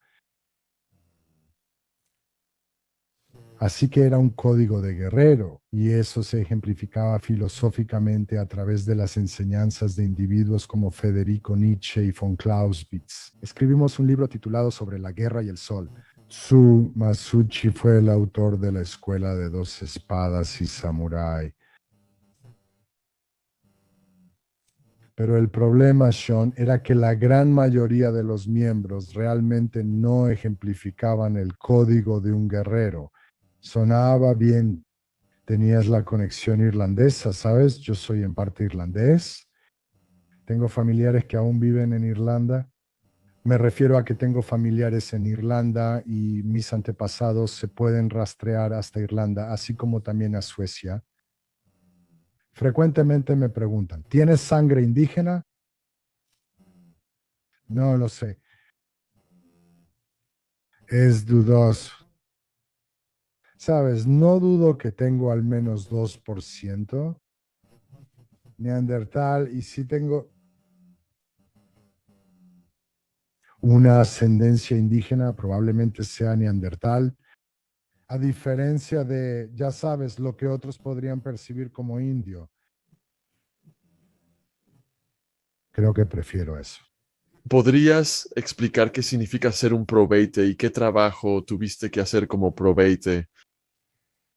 Speaker 1: Así que era un código de guerrero y eso se ejemplificaba filosóficamente a través de las enseñanzas de individuos como Federico Nietzsche y von Clausewitz. Escribimos un libro titulado Sobre la guerra y el sol. Tsu Masucci fue el autor de la Escuela de Dos Espadas y Samurái. Pero el problema, Sean, era que la gran mayoría de los miembros realmente no ejemplificaban el código de un guerrero. Sonaba bien. Tenías la conexión irlandesa, ¿sabes? Yo soy en parte irlandés. Tengo familiares que aún viven en Irlanda. Me refiero a que tengo familiares en Irlanda y mis antepasados se pueden rastrear hasta Irlanda, así como también a Suecia. Frecuentemente me preguntan, ¿tienes sangre indígena? No lo sé. Es dudoso. ¿Sabes? No dudo que tengo al menos 2% neandertal y sí tengo una ascendencia indígena, probablemente sea neandertal, a diferencia de, ya sabes, lo que otros podrían percibir como indio. Creo que prefiero eso.
Speaker 2: ¿Podrías explicar qué significa ser un probate y qué trabajo tuviste que hacer como probate?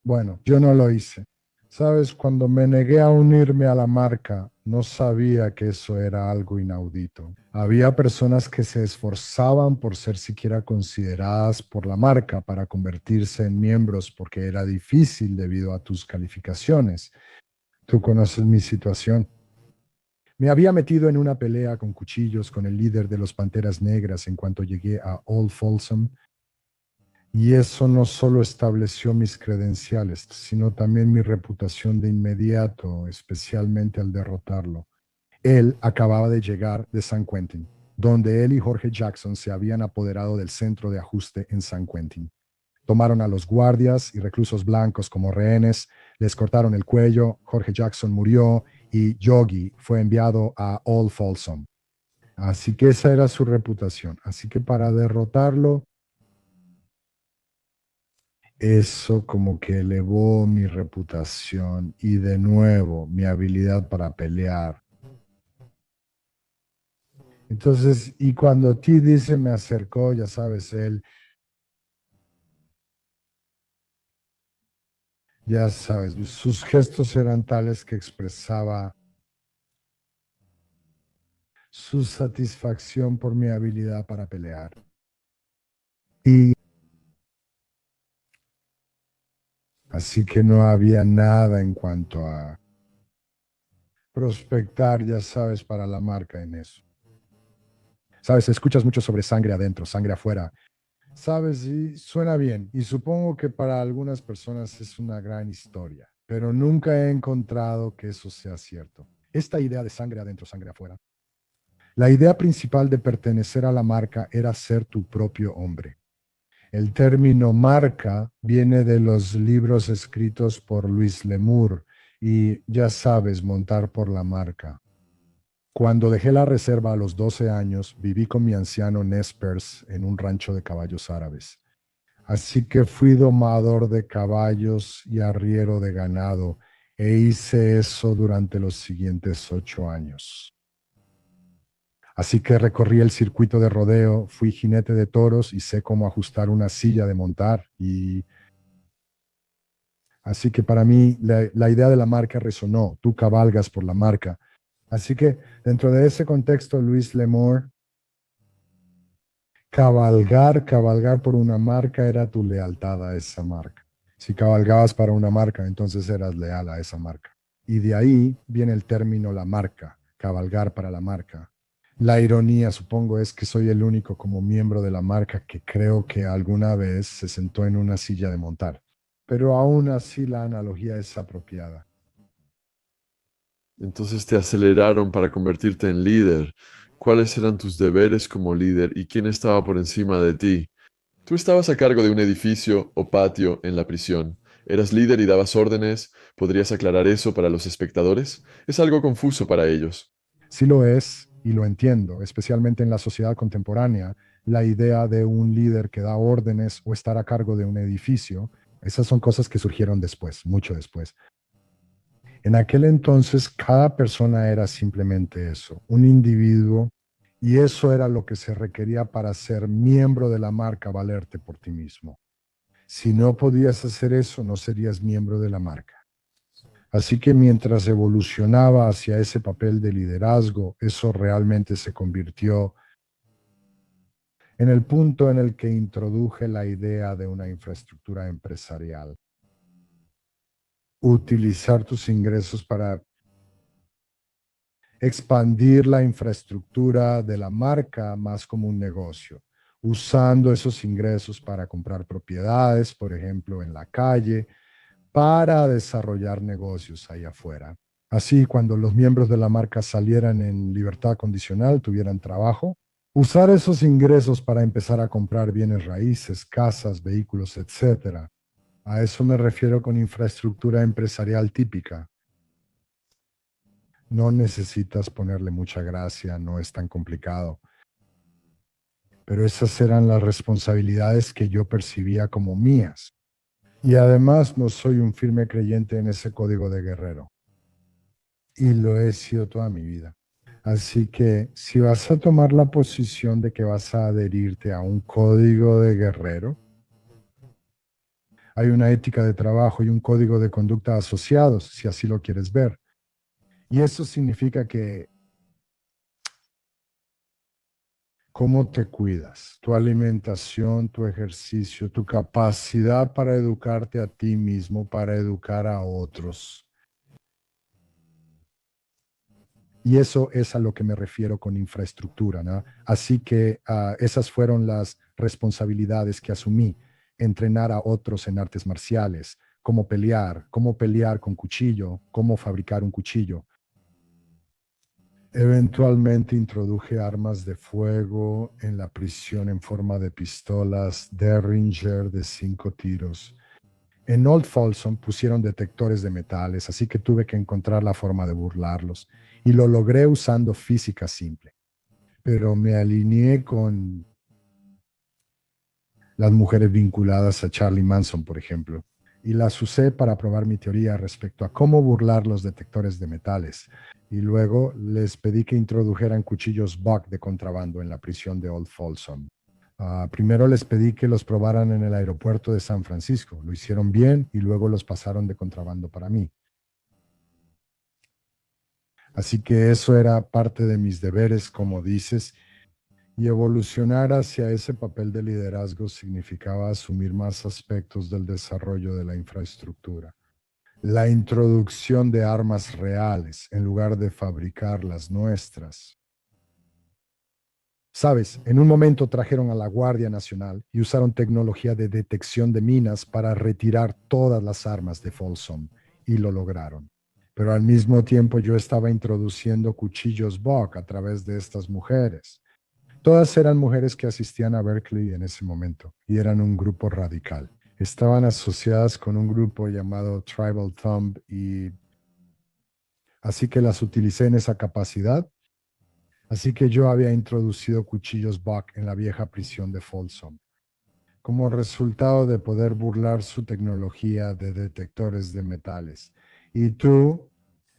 Speaker 1: Bueno, yo no lo hice. Sabes, cuando me negué a unirme a la marca, no sabía que eso era algo inaudito. Había personas que se esforzaban por ser siquiera consideradas por la marca para convertirse en miembros porque era difícil debido a tus calificaciones. Tú conoces mi situación. Me había metido en una pelea con cuchillos con el líder de los Panteras Negras en cuanto llegué a Old Folsom. Y eso no solo estableció mis credenciales, sino también mi reputación de inmediato, especialmente al derrotarlo. Él acababa de llegar de San Quentin, donde él y Jorge Jackson se habían apoderado del centro de ajuste en San Quentin. Tomaron a los guardias y reclusos blancos como rehenes, les cortaron el cuello, Jorge Jackson murió y Yogi fue enviado a Old Folsom. Así que esa era su reputación. Así que para derrotarlo, eso como que elevó mi reputación y de nuevo mi habilidad para pelear. Entonces, y cuando T dice me acercó, ya sabes, él, ya sabes, sus gestos eran tales que expresaba su satisfacción por mi habilidad para pelear. Y así que no había nada en cuanto a prospectar, ya sabes, para la marca en eso. Sabes, escuchas mucho sobre sangre adentro, sangre afuera. Sabes, y suena bien. Y supongo que para algunas personas es una gran historia, pero nunca he encontrado que eso sea cierto. Esta idea de sangre adentro, sangre afuera. La idea principal de pertenecer a la marca era ser tu propio hombre. El término marca viene de los libros escritos por Luis Lemur y ya sabes, montar por la marca. Cuando dejé la reserva a los 12 años, viví con mi anciano Nespers en un rancho de caballos árabes. Así que fui domador de caballos y arriero de ganado e hice eso durante los siguientes 8 años. Así que recorrí el circuito de rodeo, fui jinete de toros y sé cómo ajustar una silla de montar. Y así que para mí la idea de la marca resonó, tú cabalgas por la marca. Así que dentro de ese contexto, Luis Lemore, cabalgar por una marca era tu lealtad a esa marca. Si cabalgabas para una marca, entonces eras leal a esa marca. Y de ahí viene el término la marca, cabalgar para la marca. La ironía, supongo, es que soy el único como miembro de la marca que creo que alguna vez se sentó en una silla de montar. Pero aún así la analogía es apropiada.
Speaker 2: Entonces te aceleraron para convertirte en líder. ¿Cuáles eran tus deberes como líder y quién estaba por encima de ti? Tú estabas a cargo de un edificio o patio en la prisión. ¿Eras líder y dabas órdenes? ¿Podrías aclarar eso para los espectadores? Es algo confuso para ellos.
Speaker 1: Sí lo es y lo entiendo, especialmente en la sociedad contemporánea, la idea de un líder que da órdenes o estar a cargo de un edificio, esas son cosas que surgieron después, mucho después. En aquel entonces, cada persona era simplemente eso, un individuo, y eso era lo que se requería para ser miembro de la marca, valerte por ti mismo. Si no podías hacer eso, no serías miembro de la marca. Así que mientras evolucionaba hacia ese papel de liderazgo, eso realmente se convirtió en el punto en el que introduje la idea de una infraestructura empresarial. Utilizar tus ingresos para expandir la infraestructura de la marca más como un negocio, usando esos ingresos para comprar propiedades, por ejemplo, en la calle, para desarrollar negocios ahí afuera. Así, cuando los miembros de la marca salieran en libertad condicional, tuvieran trabajo, usar esos ingresos para empezar a comprar bienes raíces, casas, vehículos, etcétera. A eso me refiero con infraestructura empresarial típica. No necesitas ponerle mucha gracia, no es tan complicado. Pero esas eran las responsabilidades que yo percibía como mías. Y además no soy un firme creyente en ese código de guerrero. Y lo he sido toda mi vida. Así que si vas a tomar la posición de que vas a adherirte a un código de guerrero, hay una ética de trabajo y un código de conducta asociados, si así lo quieres ver. Y eso significa que cómo te cuidas, tu alimentación, tu ejercicio, tu capacidad para educarte a ti mismo, para educar a otros. Y eso es a lo que me refiero con infraestructura, ¿no? Así que esas fueron las responsabilidades que asumí: entrenar a otros en artes marciales, cómo pelear con cuchillo, cómo fabricar un cuchillo. Eventualmente introduje armas de fuego en la prisión en forma de pistolas Derringer de 5 tiros. En Old Folsom pusieron detectores de metales, así que tuve que encontrar la forma de burlarlos. Y lo logré usando física simple. Pero me alineé con las mujeres vinculadas a Charlie Manson, por ejemplo, y las usé para probar mi teoría respecto a cómo burlar los detectores de metales. Y luego les pedí que introdujeran cuchillos Buck de contrabando en la prisión de Old Folsom. Primero les pedí que los probaran en el aeropuerto de San Francisco. Lo hicieron bien y luego los pasaron de contrabando para mí. Así que eso era parte de mis deberes, como dices, y evolucionar hacia ese papel de liderazgo significaba asumir más aspectos del desarrollo de la infraestructura. La introducción de armas reales en lugar de fabricar las nuestras. Sabes, en un momento trajeron a la Guardia Nacional y usaron tecnología de detección de minas para retirar todas las armas de Folsom y lo lograron. Pero al mismo tiempo yo estaba introduciendo cuchillos Buck a través de estas mujeres. Todas eran mujeres que asistían a Berkeley en ese momento y eran un grupo radical. Estaban asociadas con un grupo llamado Tribal Thumb y así que las utilicé en esa capacidad. Así que yo había introducido cuchillos Buck en la vieja prisión de Folsom, como resultado de poder burlar su tecnología de detectores de metales. Y tú,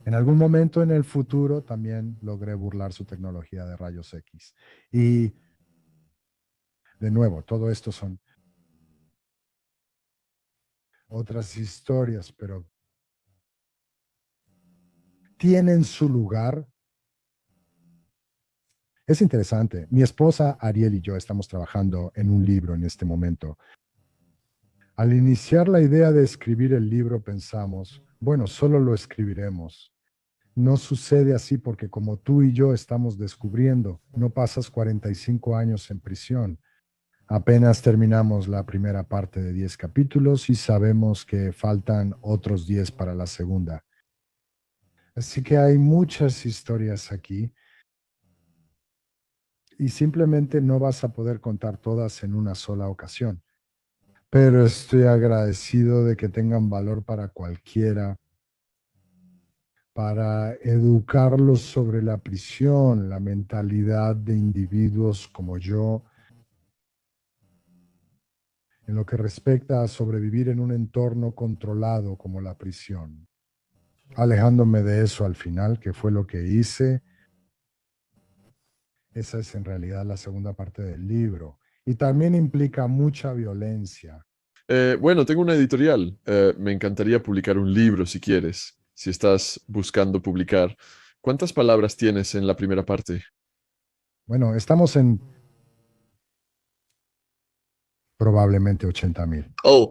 Speaker 1: en algún momento en el futuro, también logré burlar su tecnología de rayos X. Y de nuevo, todo esto son otras historias, pero tienen su lugar. Es interesante. Mi esposa Ariel y yo estamos trabajando en un libro en este momento. Al iniciar la idea de escribir el libro pensamos, bueno, solo lo escribiremos. No sucede así porque como tú y yo estamos descubriendo, no pasas 45 años en prisión. Apenas terminamos la primera parte de 10 capítulos y sabemos que faltan otros 10 para la segunda. Así que hay muchas historias aquí y simplemente no vas a poder contar todas en una sola ocasión. Pero estoy agradecido de que tengan valor para cualquiera, para educarlos sobre la prisión, la mentalidad de individuos como yo, en lo que respecta a sobrevivir en un entorno controlado como la prisión. Alejándome de eso al final, que fue lo que hice. Esa es en realidad la segunda parte del libro. Y también implica mucha violencia.
Speaker 2: Bueno, tengo una editorial. Me encantaría publicar un libro si quieres, si estás buscando publicar. ¿Cuántas palabras tienes en la primera parte?
Speaker 1: Bueno, estamos en probablemente 80,000.
Speaker 2: Oh,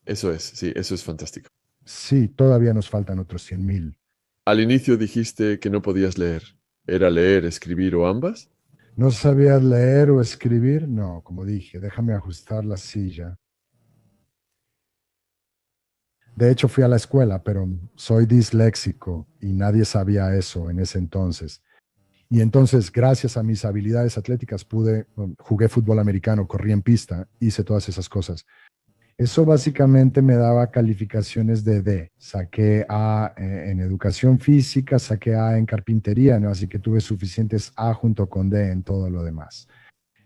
Speaker 2: eso es, sí, eso es fantástico.
Speaker 1: Sí, todavía nos faltan otros 100,000.
Speaker 2: Al inicio dijiste que no podías leer. ¿Era leer, escribir o ambas?
Speaker 1: ¿No sabías leer o escribir? No, como dije, déjame ajustar la silla. De hecho, fui a la escuela, pero soy disléxico y nadie sabía eso en ese entonces. Y entonces, gracias a mis habilidades atléticas, jugué fútbol americano, corrí en pista, hice todas esas cosas. Eso básicamente me daba calificaciones de D. Saqué A en educación física, saqué A en carpintería, ¿no? Así que tuve suficientes A junto con D en todo lo demás.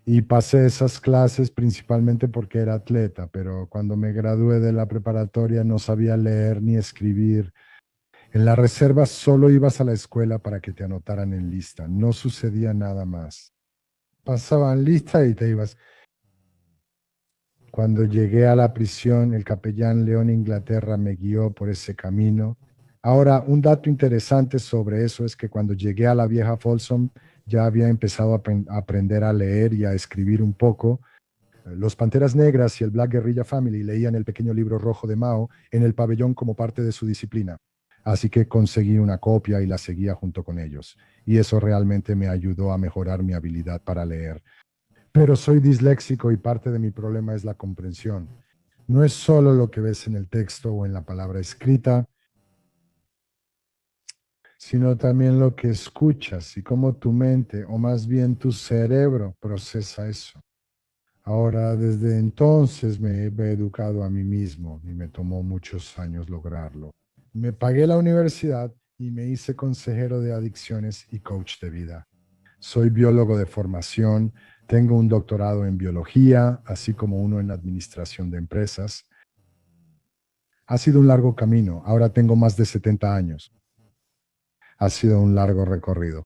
Speaker 1: Y pasé esas clases principalmente porque era atleta, pero cuando me gradué de la preparatoria no sabía leer ni escribir. En la reserva solo ibas a la escuela para que te anotaran en lista, no sucedía nada más. Pasaban lista y te ibas. Cuando llegué a la prisión, el capellán León Inglaterra me guió por ese camino. Ahora, un dato interesante sobre eso es que cuando llegué a la vieja Folsom, ya había empezado a aprender a leer y a escribir un poco. Los Panteras Negras y el Black Guerrilla Family leían el pequeño libro rojo de Mao en el pabellón como parte de su disciplina. Así que conseguí una copia y la seguía junto con ellos. Y eso realmente me ayudó a mejorar mi habilidad para leer. Pero soy disléxico y parte de mi problema es la comprensión. No es solo lo que ves en el texto o en la palabra escrita, sino también lo que escuchas y cómo tu mente, o más bien tu cerebro, procesa eso. Ahora, desde entonces me he educado a mí mismo y me tomó muchos años lograrlo. Me pagué la universidad y me hice consejero de adicciones y coach de vida. Soy biólogo de formación, tengo un doctorado en biología, así como uno en administración de empresas. Ha sido un largo camino, ahora tengo más de 70 años. Ha sido un largo recorrido,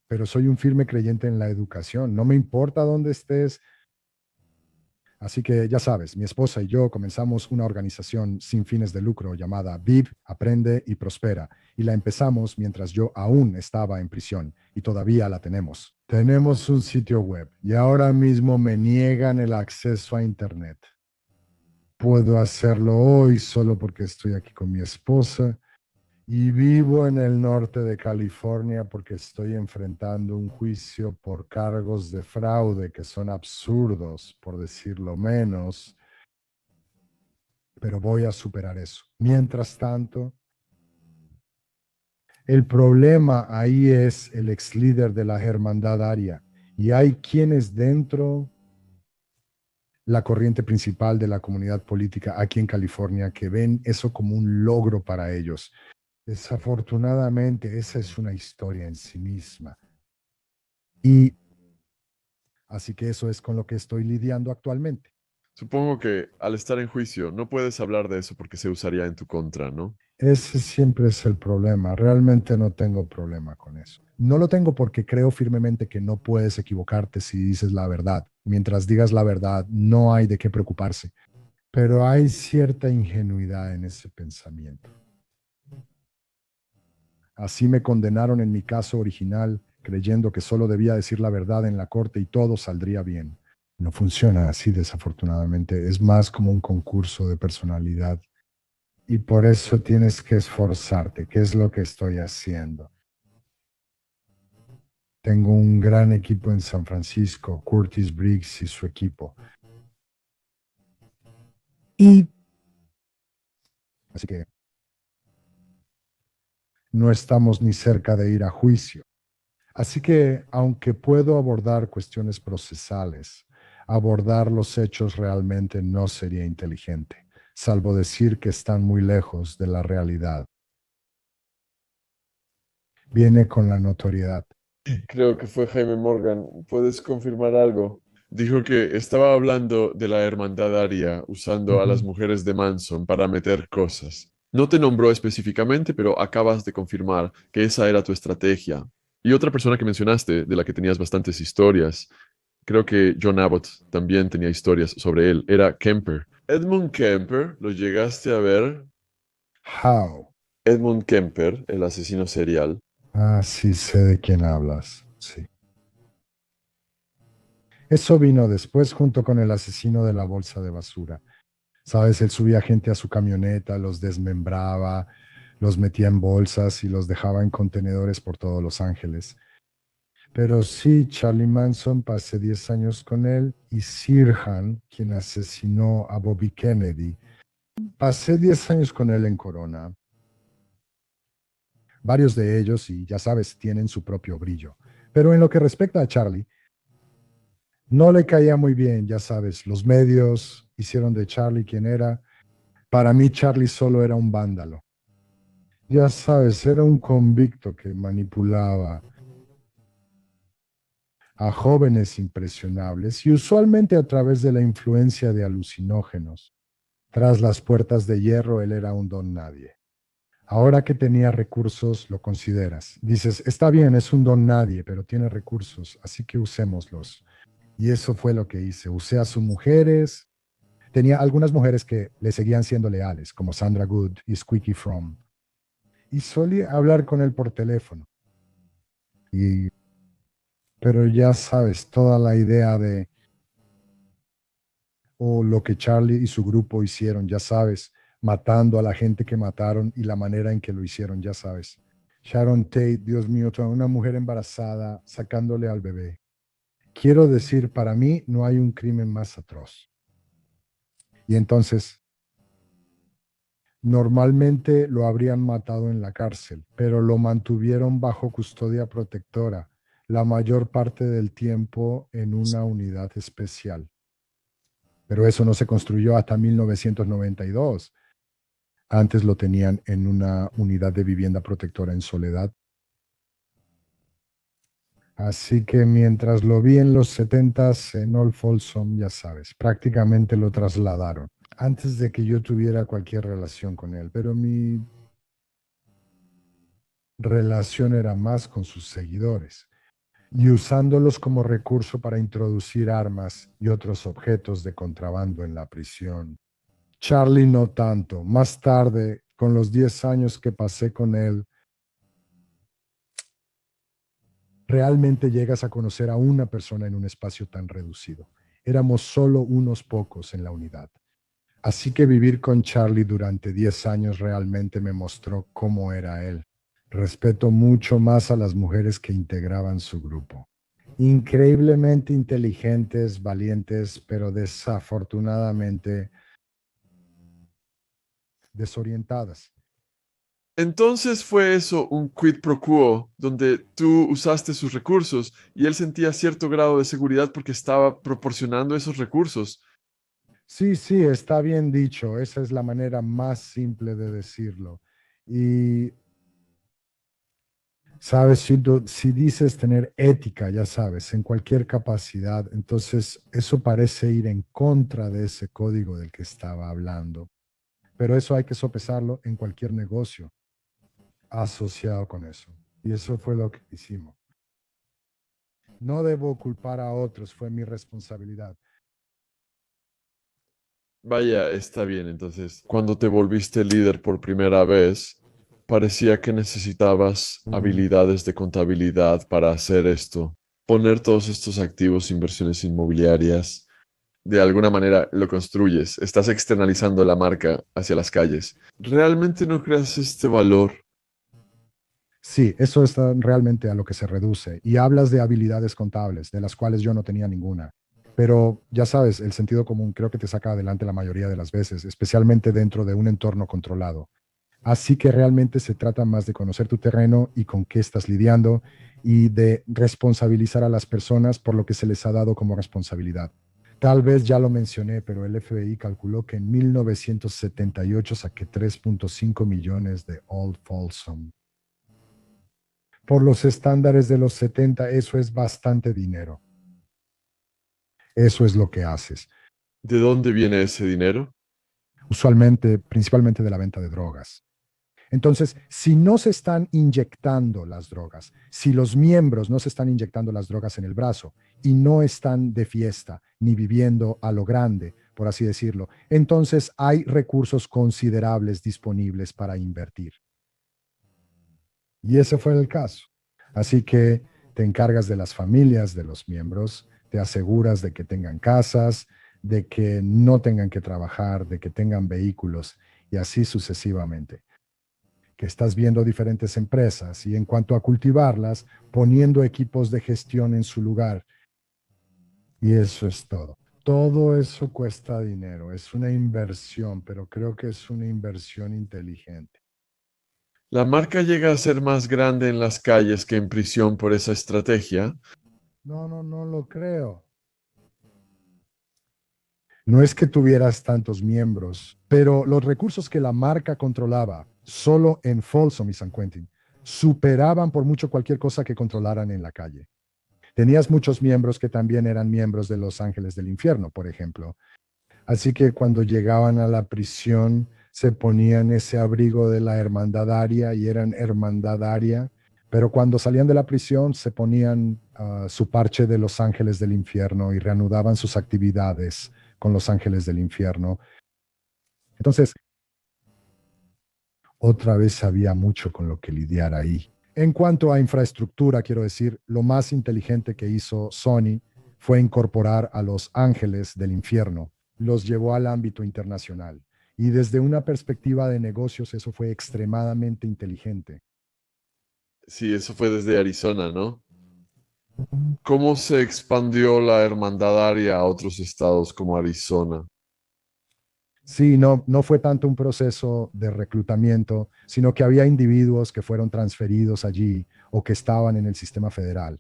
Speaker 1: pero soy un firme creyente en la educación. No me importa dónde estés. Así que ya sabes, mi esposa y yo comenzamos una organización sin fines de lucro llamada Viv, Aprende y Prospera. Y la empezamos mientras yo aún estaba en prisión y todavía la tenemos. Tenemos un sitio web y ahora mismo me niegan el acceso a Internet. Puedo hacerlo hoy solo porque estoy aquí con mi esposa Y vivo en el norte de California porque estoy enfrentando un juicio por cargos de fraude que son absurdos, por decirlo menos, pero voy a superar eso. Mientras tanto, el problema ahí es el ex líder de la Hermandad Aria y hay quienes dentro la corriente principal de la comunidad política aquí en California que ven eso como un logro para ellos. Desafortunadamente, esa es una historia en sí misma. Y así que eso es con lo que estoy lidiando actualmente.
Speaker 2: Supongo que al estar en juicio no puedes hablar de eso porque se usaría en tu contra, ¿no?
Speaker 1: Ese siempre es el problema. Realmente no tengo problema con eso. No lo tengo porque creo firmemente que no puedes equivocarte si dices la verdad. Mientras digas la verdad, no hay de qué preocuparse. Pero hay cierta ingenuidad en ese pensamiento. Así me condenaron en mi caso original, creyendo que solo debía decir la verdad en la corte y todo saldría bien. No funciona así, desafortunadamente. Es más como un concurso de personalidad. Y por eso tienes que esforzarte, que es lo que estoy haciendo. Tengo un gran equipo en San Francisco, Curtis Briggs y su equipo. Y así que no estamos ni cerca de ir a juicio. Así que, aunque puedo abordar cuestiones procesales, abordar los hechos realmente no sería inteligente, salvo decir que están muy lejos de la realidad. Viene con la notoriedad.
Speaker 2: Creo que fue Jaime Morgan. ¿Puedes confirmar algo? Dijo que estaba hablando de la hermandad aria usando a las
Speaker 1: Ujú.
Speaker 2: mujeres de Manson para meter cosas. No te nombró específicamente, pero acabas de confirmar que esa era tu estrategia. Y otra persona que mencionaste, de la que tenías bastantes historias, creo que John Abbott también tenía historias sobre él, era Kemper. Edmund Kemper, ¿lo llegaste a ver?
Speaker 1: How?
Speaker 2: Edmund Kemper, el asesino serial.
Speaker 1: Ah, sí sé de quién hablas. Sí. Eso vino después junto con el asesino de la bolsa de basura. Sabes, él subía gente a su camioneta, los desmembraba, los metía en bolsas y los dejaba en contenedores por todos Los Ángeles. Pero sí, Charlie Manson, pasé 10 años con él y Sirhan, quien asesinó a Bobby Kennedy, pasé 10 años con él en Corona. Varios de ellos, y ya sabes, tienen su propio brillo. Pero en lo que respecta a Charlie, no le caía muy bien, ya sabes, los medios hicieron de Charlie quien era. Para mí, Charlie solo era un vándalo. Ya sabes, era un convicto que manipulaba a jóvenes impresionables y usualmente a través de la influencia de alucinógenos. Tras las puertas de hierro, él era un don nadie. Ahora que tenía recursos, lo consideras. Dices, está bien, es un don nadie, pero tiene recursos, así que usémoslos. Y eso fue lo que hice. Usé a sus mujeres. Tenía algunas mujeres que le seguían siendo leales, como Sandra Good y Squeaky Fromm. Y solía hablar con él por teléfono. Y, pero ya sabes, toda la idea de o lo que Charlie y su grupo hicieron, ya sabes, matando a la gente que mataron y la manera en que lo hicieron, ya sabes. Sharon Tate, Dios mío, toda una mujer embarazada sacándole al bebé. Quiero decir, para mí no hay un crimen más atroz. Y entonces, normalmente lo habrían matado en la cárcel, pero lo mantuvieron bajo custodia protectora la mayor parte del tiempo en una unidad especial. Pero eso no se construyó hasta 1992. Antes lo tenían en una unidad de vivienda protectora en Soledad. Así que mientras lo vi en los 70s en Old Folsom, ya sabes, prácticamente lo trasladaron antes de que yo tuviera cualquier relación con él. Pero mi relación era más con sus seguidores y usándolos como recurso para introducir armas y otros objetos de contrabando en la prisión. Charlie no tanto. Más tarde, con los 10 años que pasé con él, realmente llegas a conocer a una persona en un espacio tan reducido. Éramos solo unos pocos en la unidad. Así que vivir con Charlie durante 10 años realmente me mostró cómo era él. Respeto mucho más a las mujeres que integraban su grupo. Increíblemente inteligentes, valientes, pero desafortunadamente desorientadas.
Speaker 2: Entonces fue eso un quid pro quo, donde tú usaste sus recursos y él sentía cierto grado de seguridad porque estaba proporcionando esos recursos.
Speaker 1: Sí, sí, está bien dicho. Esa es la manera más simple de decirlo. Y, sabes, si dices tener ética, ya sabes, en cualquier capacidad, entonces eso parece ir en contra de ese código del que estaba hablando. Pero eso hay que sopesarlo en cualquier negocio asociado con eso. Y eso fue lo que hicimos. No debo culpar a otros, fue mi responsabilidad.
Speaker 2: Vaya, está bien. Entonces, cuando te volviste líder por primera vez, parecía que necesitabas
Speaker 1: Ujú.
Speaker 2: habilidades de contabilidad para hacer esto. Poner todos estos activos, inversiones inmobiliarias, de alguna manera lo construyes. Estás externalizando la marca hacia las calles. ¿Realmente no creas este valor?
Speaker 1: Sí, eso es realmente a lo que se reduce. Y hablas de habilidades contables, de las cuales yo no tenía ninguna. Pero ya sabes, el sentido común creo que te saca adelante la mayoría de las veces, especialmente dentro de un entorno controlado. Así que realmente se trata más de conocer tu terreno y con qué estás lidiando y de responsabilizar a las personas por lo que se les ha dado como responsabilidad. Tal vez ya lo mencioné, pero el FBI calculó que en 1978 saqué 3.5 millones de Old Folsom. Por los estándares de los 70, eso es bastante dinero. Eso es lo que haces.
Speaker 2: ¿De dónde viene ese dinero?
Speaker 1: Usualmente, principalmente de la venta de drogas. Entonces, si no se están inyectando las drogas, si los miembros no se están inyectando las drogas en el brazo y no están de fiesta ni viviendo a lo grande, por así decirlo, entonces hay recursos considerables disponibles para invertir. Y ese fue el caso. Así que te encargas de las familias de los miembros, te aseguras de que tengan casas, de que no tengan que trabajar, de que tengan vehículos y así sucesivamente. Que estás viendo diferentes empresas y en cuanto a cultivarlas, poniendo equipos de gestión en su lugar. Y eso es todo. Todo eso cuesta dinero, es una inversión, pero creo que es una inversión inteligente.
Speaker 2: La marca llega a ser más grande en las calles que en prisión por esa estrategia.
Speaker 1: No, no, no lo creo. No es que tuvieras tantos miembros, pero los recursos que la marca controlaba solo en Folsom y San Quentin superaban por mucho cualquier cosa que controlaran en la calle. Tenías muchos miembros que también eran miembros de los Ángeles del Infierno, por ejemplo. Así que cuando llegaban a la prisión se ponían ese abrigo de la hermandad aria y eran hermandad aria, pero cuando salían de la prisión se ponían su parche de los Ángeles del Infierno y reanudaban sus actividades con los Ángeles del Infierno. Entonces, otra vez había mucho con lo que lidiar ahí. En cuanto a infraestructura, quiero decir, lo más inteligente que hizo Sony fue incorporar a los ángeles del infierno, los llevó al ámbito internacional. Y desde una perspectiva de negocios, eso fue extremadamente inteligente.
Speaker 2: Sí, eso fue desde Arizona, ¿no? ¿Cómo se expandió la hermandad aria a otros estados como Arizona?
Speaker 1: Sí, no, no fue tanto un proceso de reclutamiento, sino que había individuos que fueron transferidos allí o que estaban en el sistema federal.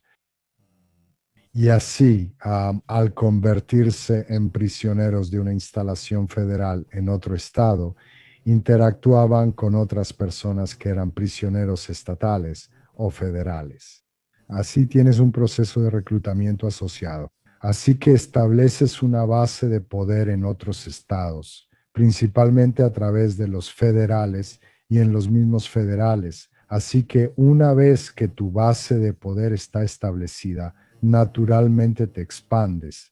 Speaker 1: Y así, al convertirse en prisioneros de una instalación federal en otro estado, interactuaban con otras personas que eran prisioneros estatales o federales. Así tienes un proceso de reclutamiento asociado. Así que estableces una base de poder en otros estados, principalmente a través de los federales y en los mismos federales. Así que una vez que tu base de poder está establecida, naturalmente te expandes.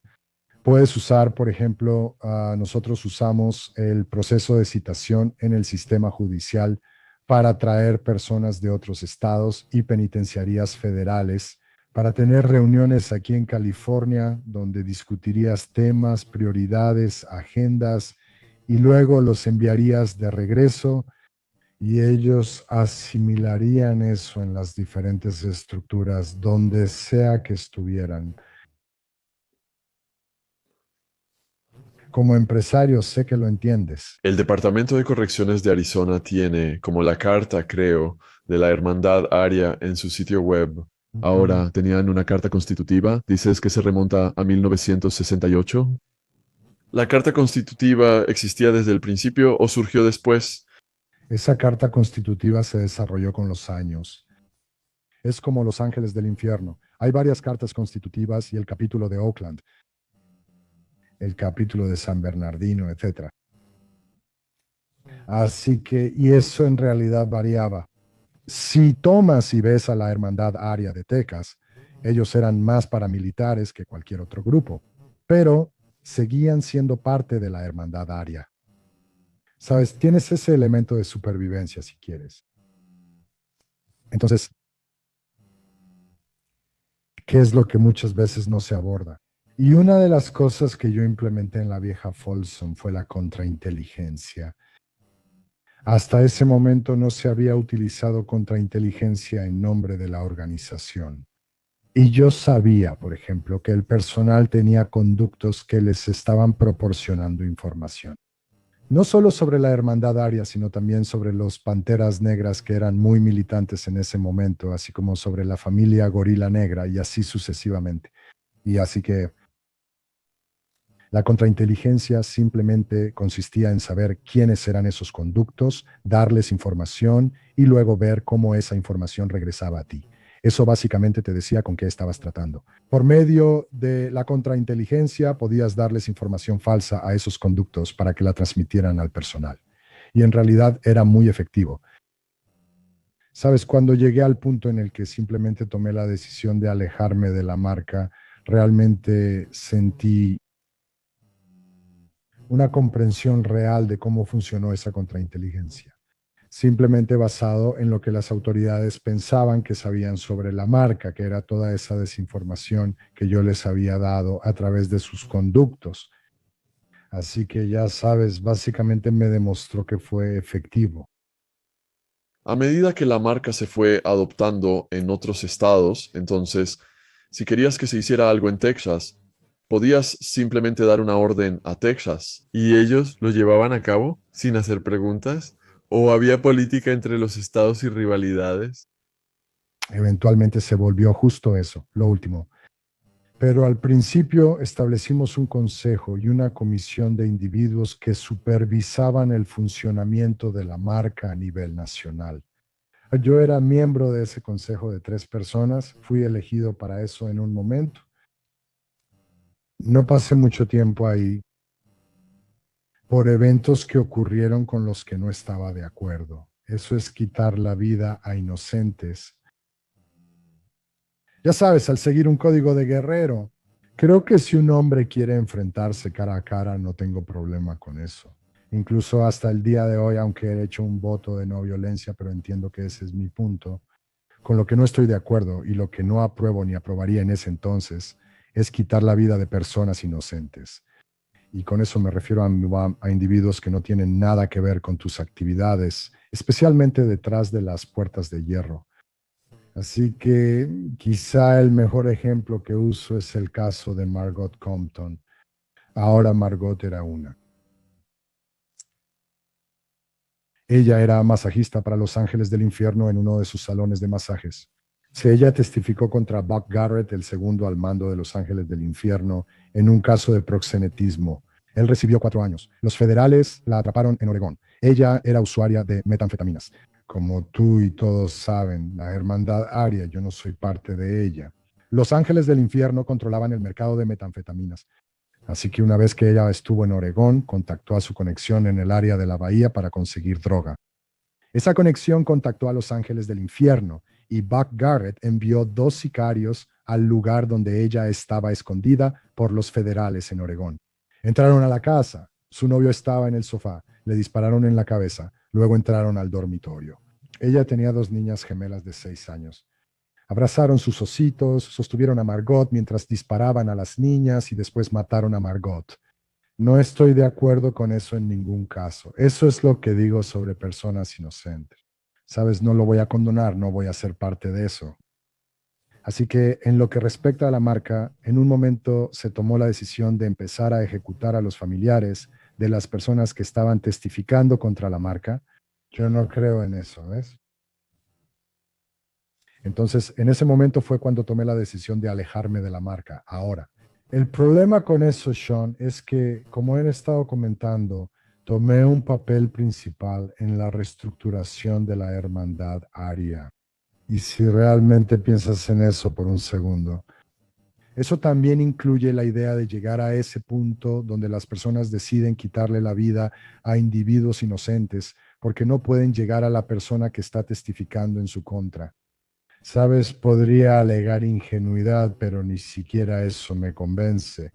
Speaker 1: Puedes usar, por ejemplo, nosotros usamos el proceso de citación en el sistema judicial para traer personas de otros estados y penitenciarías federales, para tener reuniones aquí en California donde discutirías temas, prioridades, agendas y luego los enviarías de regreso y ellos asimilarían eso en las diferentes estructuras, donde sea que estuvieran. Como empresario, sé que lo entiendes.
Speaker 2: El Departamento de Correcciones de Arizona tiene, como la carta, creo, de la Hermandad Aria en su sitio web. Ahora, ¿tenían una carta constitutiva? ¿Dices que se remonta a 1968? ¿La carta constitutiva existía desde el principio o surgió después?
Speaker 1: Esa carta constitutiva se desarrolló con los años. Es como los ángeles del infierno. Hay varias cartas constitutivas y el capítulo de Oakland, el capítulo de San Bernardino, etcétera. Así que, y eso en realidad variaba. Si tomas y ves a la Hermandad Aria de Texas, ellos eran más paramilitares que cualquier otro grupo, pero seguían siendo parte de la Hermandad Aria. Sabes, tienes ese elemento de supervivencia si quieres. Entonces, ¿qué es lo que muchas veces no se aborda? Y una de las cosas que yo implementé en la vieja Folsom fue la contrainteligencia. Hasta ese momento no se había utilizado contrainteligencia en nombre de la organización. Y yo sabía, por ejemplo, que el personal tenía conductos que les estaban proporcionando información. No solo sobre la Hermandad Aria, sino también sobre los Panteras Negras que eran muy militantes en ese momento, así como sobre la familia Gorila Negra y así sucesivamente. Y así que la contrainteligencia simplemente consistía en saber quiénes eran esos conductos, darles información y luego ver cómo esa información regresaba a ti. Eso básicamente te decía con qué estabas tratando. Por medio de la contrainteligencia podías darles información falsa a esos conductos para que la transmitieran al personal. Y en realidad era muy efectivo. Sabes, cuando llegué al punto en el que simplemente tomé la decisión de alejarme de la marca, realmente sentí una comprensión real de cómo funcionó esa contrainteligencia, simplemente basado en lo que las autoridades pensaban que sabían sobre la marca, que era toda esa desinformación que yo les había dado a través de sus conductos. Así que ya sabes, básicamente me demostró que fue efectivo.
Speaker 2: A medida que la marca se fue adoptando en otros estados, entonces, si querías que se hiciera algo en Texas, podías simplemente dar una orden a Texas y ellos lo llevaban a cabo sin hacer preguntas. ¿O había política entre los estados y rivalidades?
Speaker 1: Eventualmente se volvió justo eso, lo último. Pero al principio establecimos un consejo y una comisión de individuos que supervisaban el funcionamiento de la marca a nivel nacional. Yo era miembro de ese consejo de 3 personas, fui elegido para eso en un momento. No pasé mucho tiempo ahí por eventos que ocurrieron con los que no estaba de acuerdo. Eso es quitar la vida a inocentes. Ya sabes, al seguir un código de guerrero, creo que si un hombre quiere enfrentarse cara a cara, no tengo problema con eso. Incluso hasta el día de hoy, aunque he hecho un voto de no violencia, pero entiendo que ese es mi punto, con lo que no estoy de acuerdo y lo que no apruebo ni aprobaría en ese entonces es quitar la vida de personas inocentes. Y con eso me refiero a individuos que no tienen nada que ver con tus actividades, especialmente detrás de las puertas de hierro. Así que quizá el mejor ejemplo que uso es el caso de Margot Compton. Ahora Margot era una. Ella era masajista para Los Ángeles del Infierno en uno de sus salones de masajes. Si ella testificó contra Buck Garrett, el segundo al mando de Los Ángeles del Infierno, en un caso de proxenetismo. Él recibió 4 años. Los federales la atraparon en Oregón. Ella era usuaria de metanfetaminas. Como tú y todos saben, la Hermandad Aria, yo no soy parte de ella. Los Ángeles del Infierno controlaban el mercado de metanfetaminas. Así que una vez que ella estuvo en Oregón, contactó a su conexión en el área de la bahía para conseguir droga. Esa conexión contactó a los ángeles del infierno y Buck Garrett envió 2 sicarios al lugar donde ella estaba escondida por los federales en Oregón. Entraron a la casa, su novio estaba en el sofá, le dispararon en la cabeza, luego entraron al dormitorio. Ella tenía 2 niñas gemelas de 6 años. Abrazaron sus ositos, sostuvieron a Margot mientras disparaban a las niñas y después mataron a Margot. No estoy de acuerdo con eso en ningún caso. Eso es lo que digo sobre personas inocentes. Sabes, no lo voy a condonar, no voy a ser parte de eso. Así que en lo que respecta a la marca, en un momento se tomó la decisión de empezar a ejecutar a los familiares de las personas que estaban testificando contra la marca. Yo no creo en eso, ¿ves? Entonces, en ese momento fue cuando tomé la decisión de alejarme de la marca. Ahora, el problema con eso, Sean, es que, como he estado comentando, tomé un papel principal en la reestructuración de la hermandad aria. Y si realmente piensas en eso por un segundo, eso también incluye la idea de llegar a ese punto donde las personas deciden quitarle la vida a individuos inocentes porque no pueden llegar a la persona que está testificando en su contra. Sabes, podría alegar ingenuidad, pero ni siquiera eso me convence.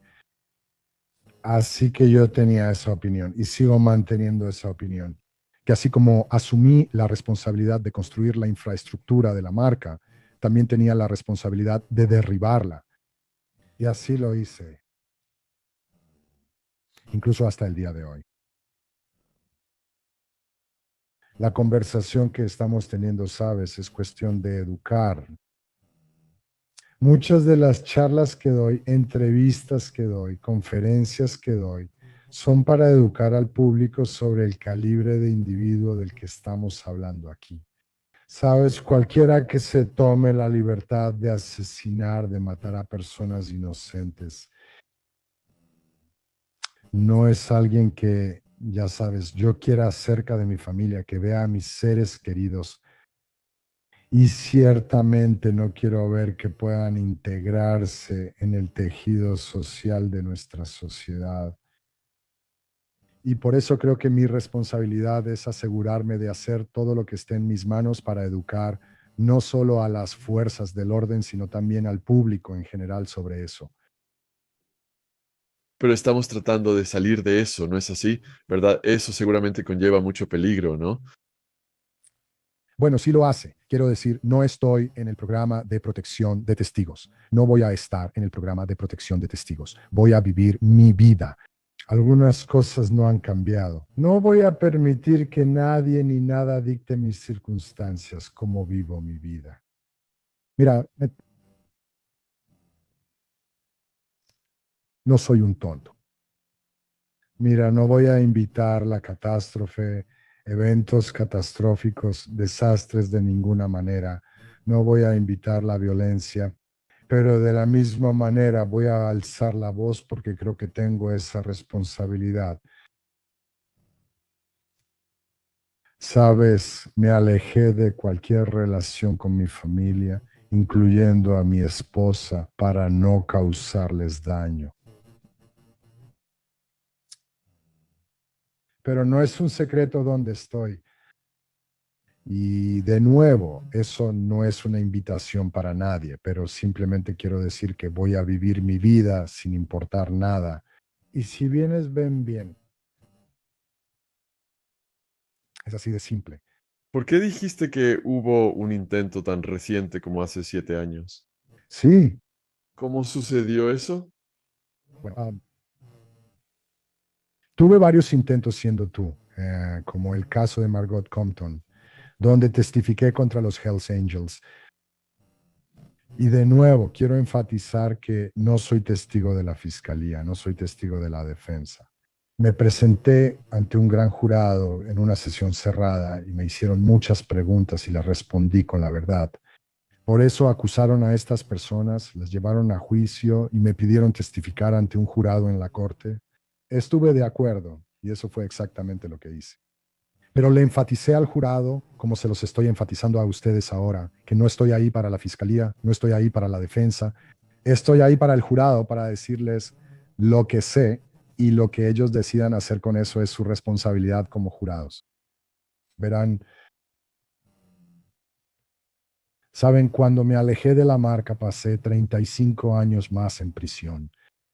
Speaker 1: Así que yo tenía esa opinión y sigo manteniendo esa opinión, que así como asumí la responsabilidad de construir la infraestructura de la marca, también tenía la responsabilidad de derribarla. Y así lo hice, incluso hasta el día de hoy. La conversación que estamos teniendo, sabes, es cuestión de educar. Muchas de las charlas que doy, entrevistas que doy, conferencias que doy, son para educar al público sobre el calibre de individuo del que estamos hablando aquí. Sabes, cualquiera que se tome la libertad de asesinar, de matar a personas inocentes, no es alguien que, ya sabes, yo quiera cerca de mi familia, que vea a mis seres queridos. Y ciertamente no quiero ver que puedan integrarse en el tejido social de nuestra sociedad. Y por eso creo que mi responsabilidad es asegurarme de hacer todo lo que esté en mis manos para educar no solo a las fuerzas del orden, sino también al público en general sobre eso.
Speaker 2: Pero estamos tratando de salir de eso, ¿no es así? ¿Verdad? Eso seguramente conlleva mucho peligro, ¿no?
Speaker 1: Bueno, sí lo hace. Quiero decir, no estoy en el programa de protección de testigos. No voy a estar en el programa de protección de testigos. Voy a vivir mi vida. Algunas cosas no han cambiado. No voy a permitir que nadie ni nada dicte mis circunstancias, cómo vivo mi vida. Mira, no soy un tonto. Mira, no voy a invitar la catástrofe, eventos catastróficos, desastres de ninguna manera. No voy a invitar la violencia, pero de la misma manera voy a alzar la voz porque creo que tengo esa responsabilidad. Sabes, me alejé de cualquier relación con mi familia, incluyendo a mi esposa, para no causarles daño. Pero no es un secreto dónde estoy. Y de nuevo, eso no es una invitación para nadie, pero simplemente quiero decir que voy a vivir mi vida sin importar nada. Y si vienes, ven bien. Es así de simple.
Speaker 2: ¿Por qué dijiste que hubo un intento tan reciente como hace 7 años?
Speaker 1: Sí,
Speaker 2: ¿Cómo sucedió eso?
Speaker 1: bueno, tuve varios intentos siendo tú, como el caso de Margot Compton, donde testifiqué contra los Hells Angels. Y de nuevo, quiero enfatizar que no soy testigo de la fiscalía, no soy testigo de la defensa. Me presenté ante un gran jurado en una sesión cerrada y me hicieron muchas preguntas y las respondí con la verdad. Por eso acusaron a estas personas, las llevaron a juicio y me pidieron testificar ante un jurado en la corte. Estuve de acuerdo y eso fue exactamente lo que hice. Pero le enfaticé al jurado, como se los estoy enfatizando a ustedes ahora, que no estoy ahí para la fiscalía, no estoy ahí para la defensa, estoy ahí para el jurado, para decirles lo que sé y lo que ellos decidan hacer con eso es su responsabilidad como jurados. Verán, saben, cuando me alejé de la marca pasé 35 años más en prisión.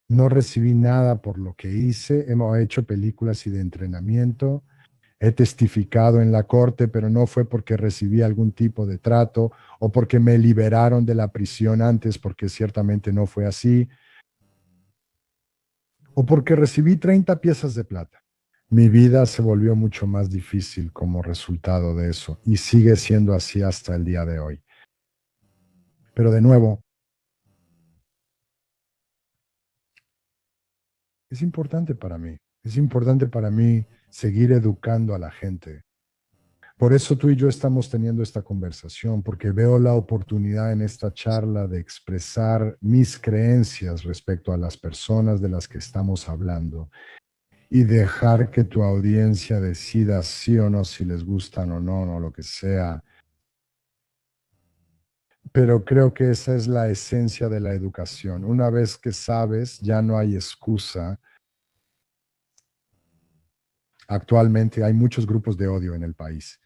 Speaker 1: No recibí nada por lo que hice, hemos hecho películas y de entrenamiento. He testificado en la corte, pero no fue porque recibí algún tipo de trato o porque me liberaron de la prisión antes, porque ciertamente no fue así. o porque recibí 30 piezas de plata. Mi vida se volvió mucho más difícil como resultado de eso y sigue siendo así hasta el día de hoy. Pero de nuevo, es importante para mí. Es importante para mí seguir educando a la gente. Por eso tú y yo estamos teniendo esta conversación, porque veo la oportunidad en esta charla de expresar mis creencias respecto a las personas de las que estamos hablando y dejar que tu audiencia decida sí o no, si les gustan o no, lo que sea. Pero creo que esa es la esencia de la educación. Una vez que sabes, ya no hay excusa. Actualmente hay muchos grupos de odio en el país.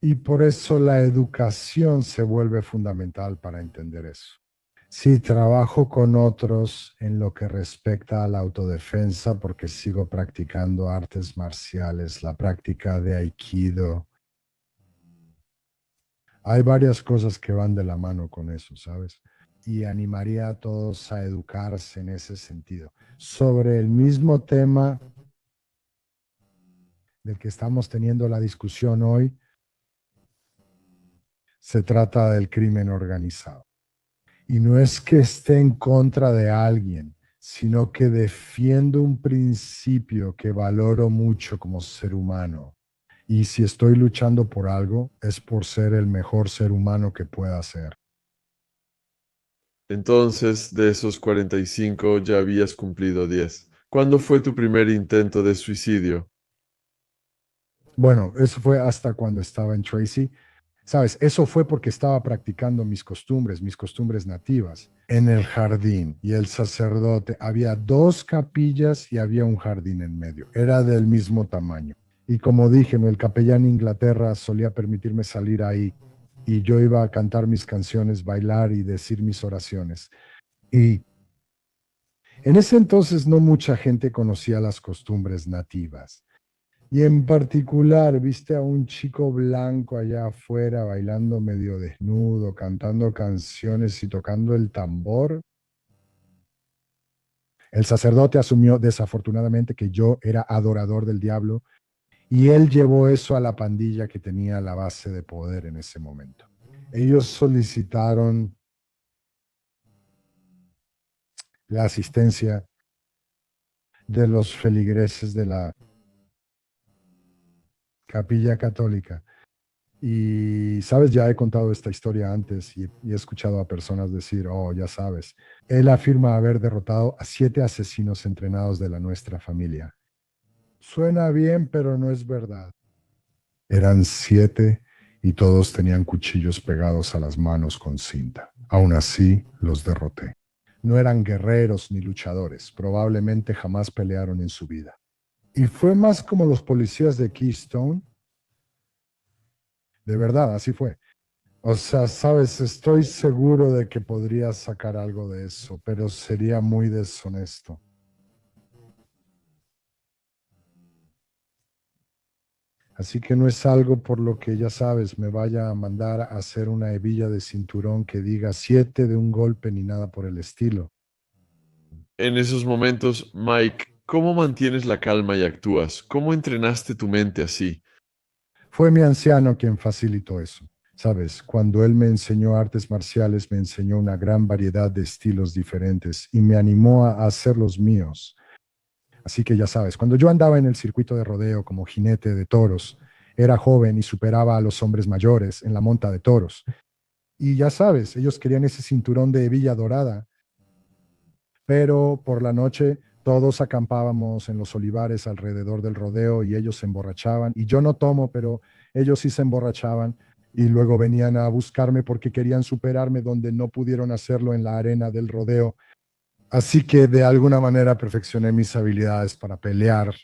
Speaker 1: Y por eso la educación se vuelve fundamental para entender eso. Sí, trabajo con otros en lo que respecta a la autodefensa porque sigo practicando artes marciales, la práctica de aikido. Hay varias cosas que van de la mano con eso, ¿sabes? Y animaría a todos a educarse en ese sentido. Sobre el mismo tema del que estamos teniendo la discusión hoy, se trata del crimen organizado. Y no es que esté en contra de alguien, sino que defiendo un principio que valoro mucho como ser humano. Y si estoy luchando por algo, es por ser el mejor ser humano que pueda ser.
Speaker 2: Entonces, de esos 45 ya habías cumplido 10. ¿Cuándo fue tu primer intento de suicidio?
Speaker 1: Bueno, eso fue hasta cuando estaba en Tracy. Sabes, eso fue porque estaba practicando mis costumbres nativas, en el jardín. Y el sacerdote, había dos capillas y había un jardín en medio. Era del mismo tamaño. Y como dije, ¿no? El capellán en Inglaterra solía permitirme salir ahí. Y yo iba a cantar mis canciones, bailar y decir mis oraciones. Y en ese entonces no mucha gente conocía las costumbres nativas. Y en particular, viste a un chico blanco allá afuera bailando medio desnudo, cantando canciones y tocando el tambor. El sacerdote asumió desafortunadamente que yo era adorador del diablo y él llevó eso a la pandilla que tenía la base de poder en ese momento. Ellos solicitaron la asistencia de los feligreses de la capilla católica. Y, sabes, ya he contado esta historia antes y he escuchado a personas decir, oh, ya sabes, él afirma haber derrotado a 7 asesinos entrenados de la nuestra familia. Suena bien, pero no es verdad. Eran 7 y todos tenían cuchillos pegados a las manos con cinta. Aún así, los derroté. No eran guerreros ni luchadores, probablemente jamás pelearon en su vida. Y fue más como los policías de Keystone. De verdad, así fue. O sea, sabes, estoy seguro de que podría sacar algo de eso, pero sería muy deshonesto. Así que no es algo por lo que, ya sabes, me vaya a mandar a hacer una hebilla de cinturón que diga 7 de un golpe ni nada por el estilo.
Speaker 2: En esos momentos, Mike, ¿cómo mantienes la calma y actúas? ¿Cómo entrenaste tu mente así?
Speaker 1: Fue mi anciano quien facilitó eso. Sabes, cuando él me enseñó artes marciales, me enseñó una gran variedad de estilos diferentes y me animó a hacer los míos. Así que ya sabes, cuando yo andaba en el circuito de rodeo como jinete de toros, era joven y superaba a los hombres mayores en la monta de toros. Y ya sabes, ellos querían ese cinturón de hebilla dorada, pero por la noche todos acampábamos en los olivares alrededor del rodeo y ellos se emborrachaban. Y yo no tomo, pero ellos sí se emborrachaban y luego venían a buscarme porque querían superarme donde no pudieron hacerlo en la arena del rodeo. Así que de alguna manera perfeccioné mis habilidades para pelear.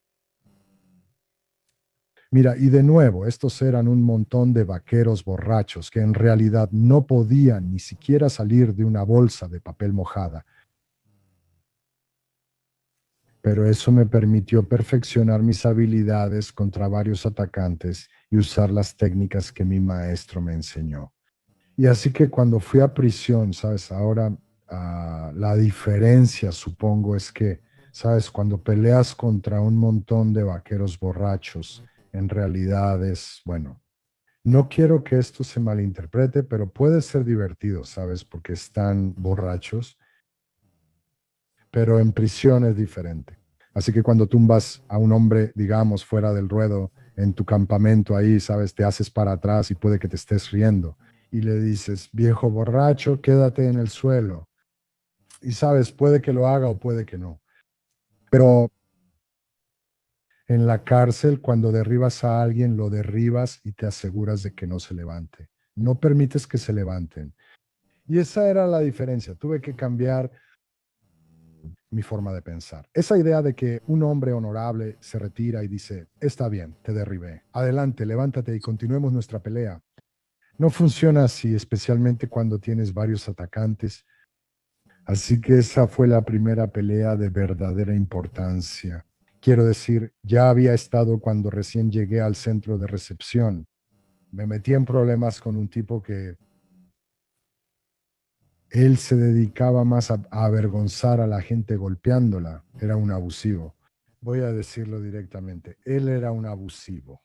Speaker 1: Mira, y de nuevo, estos eran un montón de vaqueros borrachos que en realidad no podían ni siquiera salir de una bolsa de papel mojada. Pero eso me permitió perfeccionar mis habilidades contra varios atacantes y usar las técnicas que mi maestro me enseñó. Y así que cuando fui a prisión, sabes, ahora la diferencia supongo es que Sabes, cuando peleas contra un montón de vaqueros borrachos, en realidad es, bueno, no quiero que esto se malinterprete, pero puede ser divertido, ¿sabes? Porque están borrachos, pero en prisión es diferente. Así que cuando tumbas a un hombre, digamos, fuera del ruedo, en tu campamento ahí, ¿sabes? Te haces para atrás y puede que te estés riendo. Y le dices, viejo borracho, quédate en el suelo. Y sabes, puede que lo haga o puede que no. Pero en la cárcel, cuando derribas a alguien, lo derribas y te aseguras de que no se levante. No permites que se levanten. Y esa era la diferencia. Tuve que cambiar mi forma de pensar. Esa idea de que un hombre honorable se retira y dice, está bien, te derribé. Adelante, levántate y continuemos nuestra pelea. No funciona así, especialmente cuando tienes varios atacantes. Así que esa fue la primera pelea de verdadera importancia. Quiero decir, ya había estado cuando recién llegué al centro de recepción. Me metí en problemas con un tipo que él se dedicaba más a avergonzar a la gente golpeándola. Era un abusivo. Voy a decirlo directamente. Él era un abusivo.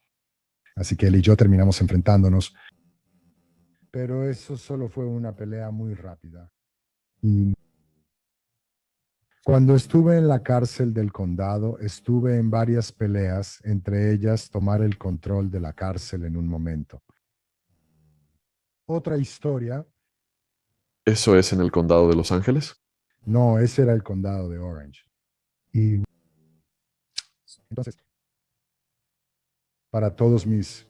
Speaker 1: Así que él y yo terminamos enfrentándonos. Pero eso solo fue una pelea muy rápida. Y cuando estuve en la cárcel del condado, estuve en varias peleas, entre ellas tomar el control de la cárcel en un momento. Otra historia,
Speaker 2: ¿Eso es en el condado de Los Ángeles?
Speaker 1: no, ese era el condado de Orange. Y entonces, para todos mis,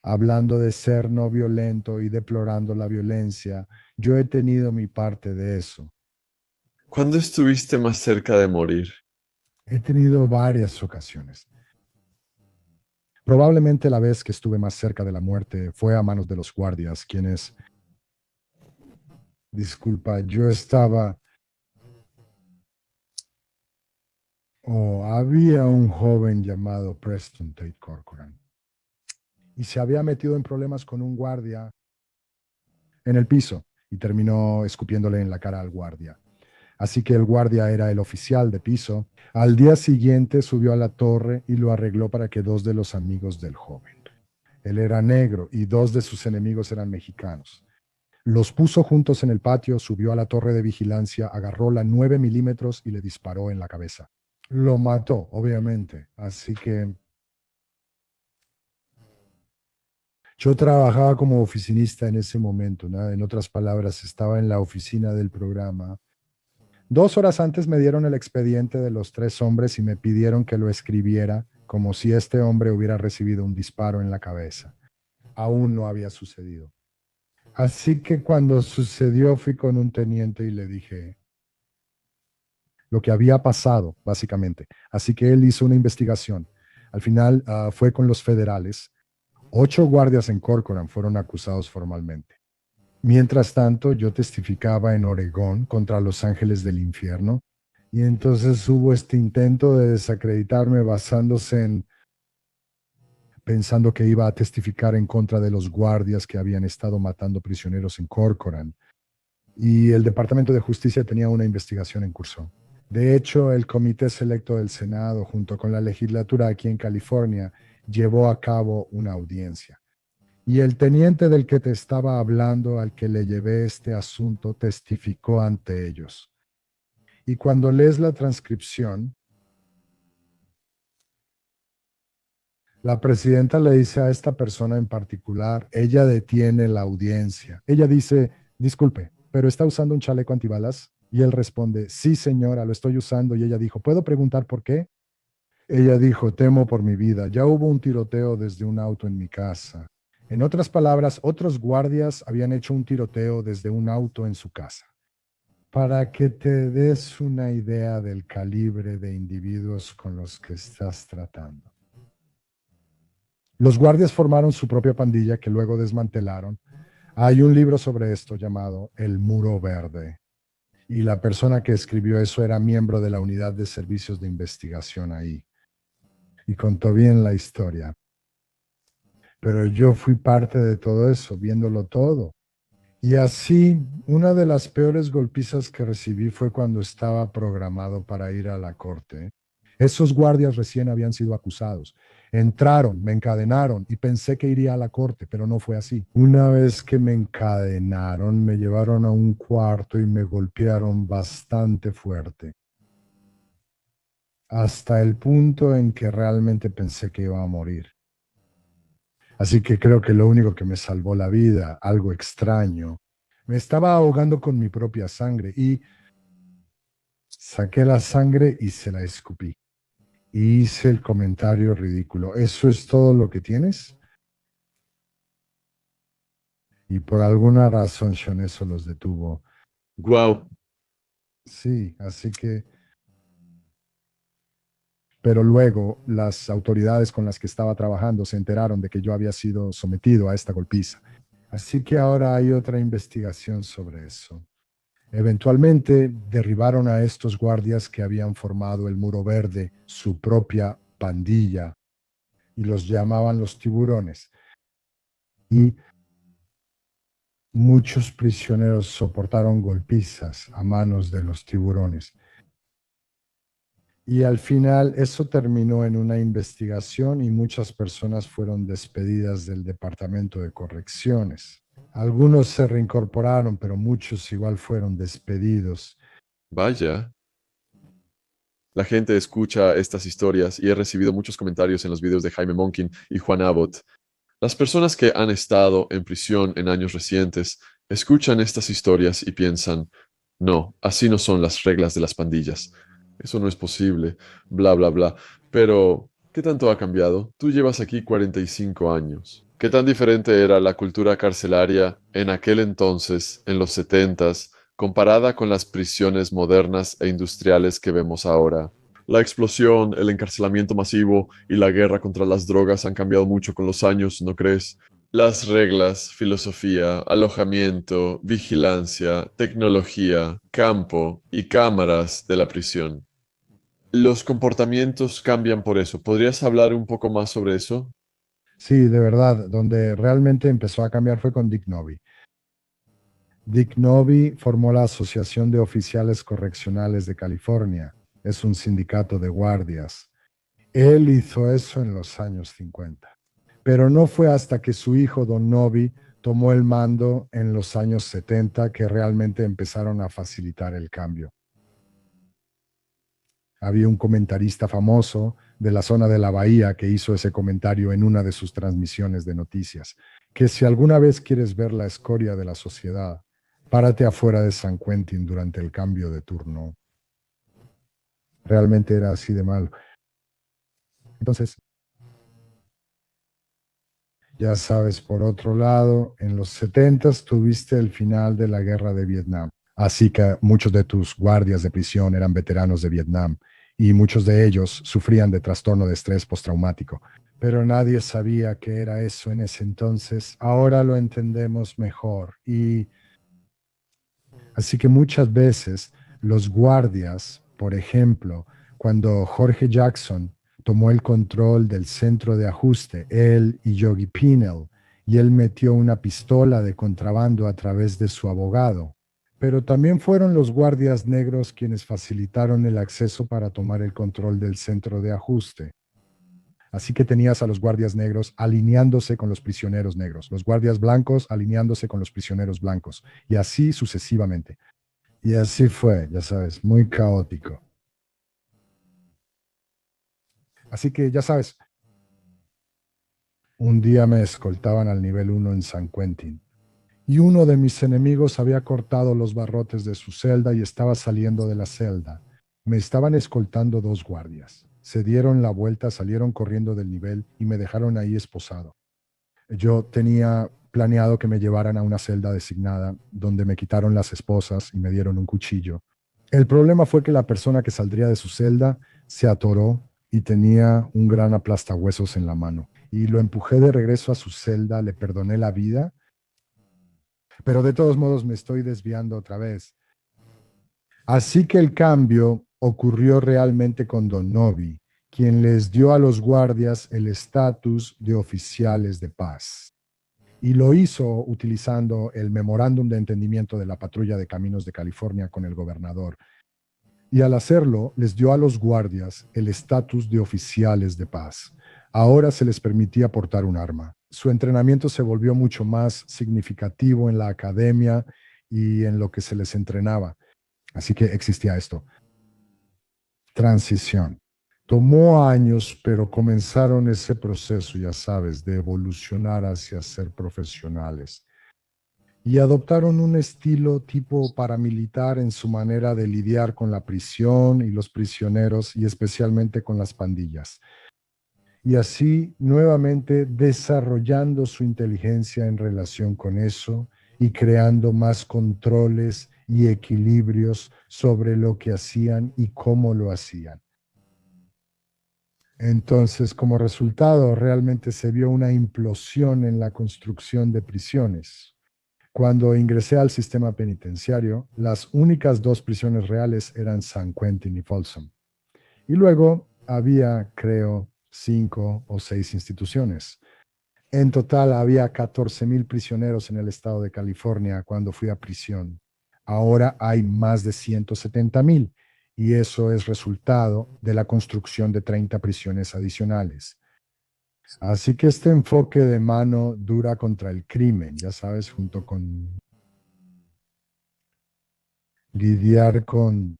Speaker 1: hablando de ser no violento y deplorando la violencia, yo he tenido mi parte de eso.
Speaker 2: ¿Cuándo estuviste más cerca de morir?
Speaker 1: He tenido varias ocasiones. Probablemente la vez que estuve más cerca de la muerte fue a manos de los guardias, quienes, disculpa, yo estaba, o había un joven llamado Preston Tate Corcoran y se había metido en problemas con un guardia en el piso y terminó escupiéndole en la cara al guardia. Así que el guardia era el oficial de piso. Al día siguiente subió a la torre y lo arregló para que dos de los amigos del joven. Él era negro y dos de sus enemigos eran mexicanos. Los puso juntos en el patio, subió a la torre de vigilancia, agarró la 9 milímetros y le disparó en la cabeza. Lo mató, obviamente. Así que yo trabajaba como oficinista en ese momento, ¿no? En otras palabras, estaba en la oficina del programa. 2 horas antes me dieron el expediente de los 3 hombres y me pidieron que lo escribiera como si este hombre hubiera recibido un disparo en la cabeza. Aún no había sucedido. Así que cuando sucedió fui con un teniente y le dije lo que había pasado, básicamente. Así que él hizo una investigación. Al final fue con los federales. 8 guardias en Corcoran fueron acusados formalmente. Mientras tanto, yo testificaba en Oregón contra los ángeles del infierno y entonces hubo este intento de desacreditarme basándose en pensando que iba a testificar en contra de los guardias que habían estado matando prisioneros en Corcoran. Y el Departamento de Justicia tenía una investigación en curso. De hecho, el Comité Selecto del Senado, junto con la legislatura aquí en California, llevó a cabo una audiencia. Y el teniente del que te estaba hablando, al que le llevé este asunto, testificó ante ellos. Y cuando lees la transcripción, la presidenta le dice a esta persona en particular, ella detiene la audiencia. Ella dice, disculpe, ¿pero está usando un chaleco antibalas? Y él responde, sí, señora, lo estoy usando. Y ella dijo, ¿puedo preguntar por qué? Ella dijo, temo por mi vida. Ya hubo un tiroteo desde un auto en mi casa. En otras palabras, otros guardias habían hecho un tiroteo desde un auto en su casa. Para que te des una idea del calibre de individuos con los que estás tratando. Los guardias formaron su propia pandilla que luego desmantelaron. Hay un libro sobre esto llamado El Muro Verde. Y la persona que escribió eso era miembro de la unidad de servicios de investigación ahí. Y contó bien la historia. Pero yo fui parte de todo eso, viéndolo todo. Y así, una de las peores golpizas que recibí fue cuando estaba programado para ir a la corte. Esos guardias recién habían sido acusados. Entraron, me encadenaron y pensé que iría a la corte, pero no fue así. Una vez que me encadenaron, me llevaron a un cuarto y me golpearon bastante fuerte, hasta el punto en que realmente pensé que iba a morir. Así que creo que lo único que me salvó la vida, algo extraño, me estaba ahogando con mi propia sangre y saqué la sangre y se la escupí. Y hice el comentario ridículo. ¿Eso es todo lo que tienes? Y por alguna razón Sean eso los detuvo.
Speaker 2: Guau.
Speaker 1: Sí, así que, pero luego las autoridades con las que estaba trabajando se enteraron de que yo había sido sometido a esta golpiza. Así que ahora hay otra investigación sobre eso. Eventualmente derribaron a estos guardias que habían formado el Muro Verde, su propia pandilla, y los llamaban los tiburones. Y muchos prisioneros soportaron golpizas a manos de los tiburones. Y al final eso terminó en una investigación y muchas personas fueron despedidas del Departamento de Correcciones. Algunos se reincorporaron, pero muchos igual fueron despedidos.
Speaker 2: Vaya. La gente escucha estas historias y he recibido muchos comentarios en los videos de Jaime Monkin y Juan Abbott. Las personas que han estado en prisión en años recientes escuchan estas historias y piensan, no, así no son las reglas de las pandillas. Eso no es posible, bla, bla, bla. Pero, ¿qué tanto ha cambiado? Tú llevas aquí 45 años. ¿Qué tan diferente era la cultura carcelaria en aquel entonces, en los 70s, comparada con las prisiones modernas e industriales que vemos ahora? La explosión, el encarcelamiento masivo y la guerra contra las drogas han cambiado mucho con los años, ¿no crees? Las reglas, filosofía, alojamiento, vigilancia, tecnología, campo y cámaras de la prisión. Los comportamientos cambian por eso. ¿Podrías hablar un poco más sobre eso?
Speaker 1: Sí, de verdad, donde realmente empezó a cambiar fue con Dick Novi. Dick Novi formó la Asociación de Oficiales Correccionales de California. Es un sindicato de guardias. Él hizo eso en los años 50. Pero no fue hasta que su hijo, Don Novi, tomó el mando en los años 70 que realmente empezaron a facilitar el cambio. Había un comentarista famoso de la zona de la Bahía que hizo ese comentario en una de sus transmisiones de noticias, que si alguna vez quieres ver la escoria de la sociedad, párate afuera de San Quentin durante el cambio de turno. Realmente era así de malo. Entonces, ya sabes, por otro lado, en los 70 tuviste el final de la guerra de Vietnam. Así que muchos de tus guardias de prisión eran veteranos de Vietnam y muchos de ellos sufrían de trastorno de estrés postraumático. Pero nadie sabía qué era eso en ese entonces. Ahora lo entendemos mejor. Y así que muchas veces los guardias, por ejemplo, cuando Jorge Jackson tomó el control del centro de ajuste, él y Yogi Pinel, y él metió una pistola de contrabando a través de su abogado. Pero también fueron los guardias negros quienes facilitaron el acceso para tomar el control del centro de ajuste. Así que tenías a los guardias negros alineándose con los prisioneros negros, los guardias blancos alineándose con los prisioneros blancos, y así sucesivamente. Y así fue, ya sabes, muy caótico. Así que ya sabes, un día me escoltaban al nivel 1 en San Quentin y uno de mis enemigos había cortado los barrotes de su celda y estaba saliendo de la celda. Me estaban escoltando dos guardias. Se dieron la vuelta, salieron corriendo del nivel y me dejaron ahí esposado. Yo tenía planeado que me llevaran a una celda designada donde me quitaron las esposas y me dieron un cuchillo. El problema fue que la persona que saldría de su celda se atoró y tenía un gran aplastahuesos en la mano. Y lo empujé de regreso a su celda, le perdoné la vida, pero de todos modos me estoy desviando otra vez. Así que el cambio ocurrió realmente con Don Novi, quien les dio a los guardias el estatus de oficiales de paz. Y lo hizo utilizando el memorándum de entendimiento de la Patrulla de Caminos de California con el gobernador. Y al hacerlo, les dio a los guardias el estatus de oficiales de paz. Ahora se les permitía portar un arma. Su entrenamiento se volvió mucho más significativo en la academia y en lo que se les entrenaba. Así que existía esto. Transición. Tomó años, pero comenzaron ese proceso, ya sabes, de evolucionar hacia ser profesionales y adoptaron un estilo tipo paramilitar en su manera de lidiar con la prisión y los prisioneros y especialmente con las pandillas. Y así nuevamente desarrollando su inteligencia en relación con eso y creando más controles y equilibrios sobre lo que hacían y cómo lo hacían. Entonces, como resultado, realmente se vio una implosión en la construcción de prisiones. Cuando ingresé al sistema penitenciario, las únicas dos prisiones reales eran San Quentin y Folsom. Y luego había, creo, 5 o 6 instituciones. En total había 14,000 prisioneros en el estado de California cuando fui a prisión. Ahora hay más de 170,000 y eso es resultado de la construcción de 30 prisiones adicionales. Así que este enfoque de mano dura contra el crimen, ya sabes, junto con lidiar con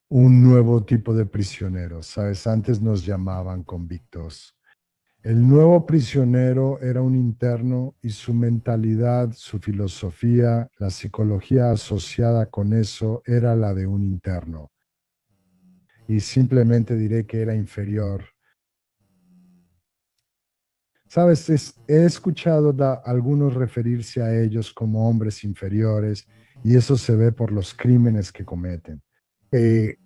Speaker 1: un nuevo tipo de prisioneros, ¿sabes? Antes nos llamaban convictos. El nuevo prisionero era un interno y su mentalidad, su filosofía, la psicología asociada con eso era la de un interno. Y simplemente diré que era inferior. Sabes, he escuchado a algunos referirse a ellos como hombres inferiores y eso se ve por los crímenes que cometen. Eh,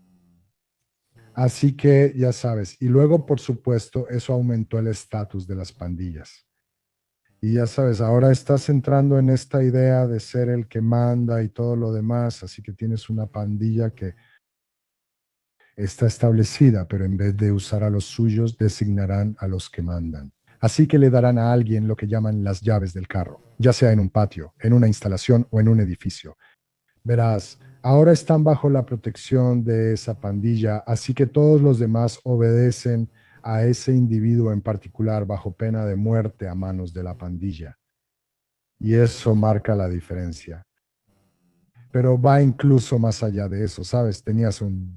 Speaker 1: Así que ya sabes, y luego por supuesto eso aumentó el estatus de las pandillas. Y ya sabes, ahora estás entrando en esta idea de ser el que manda y todo lo demás, así que tienes una pandilla que está establecida, pero en vez de usar a los suyos, designarán a los que mandan. Así que le darán a alguien lo que llaman las llaves del carro, ya sea en un patio, en una instalación o en un edificio. Verás, ahora están bajo la protección de esa pandilla, así que todos los demás obedecen a ese individuo en particular bajo pena de muerte a manos de la pandilla. Y eso marca la diferencia. Pero va incluso más allá de eso, ¿sabes? Tenías un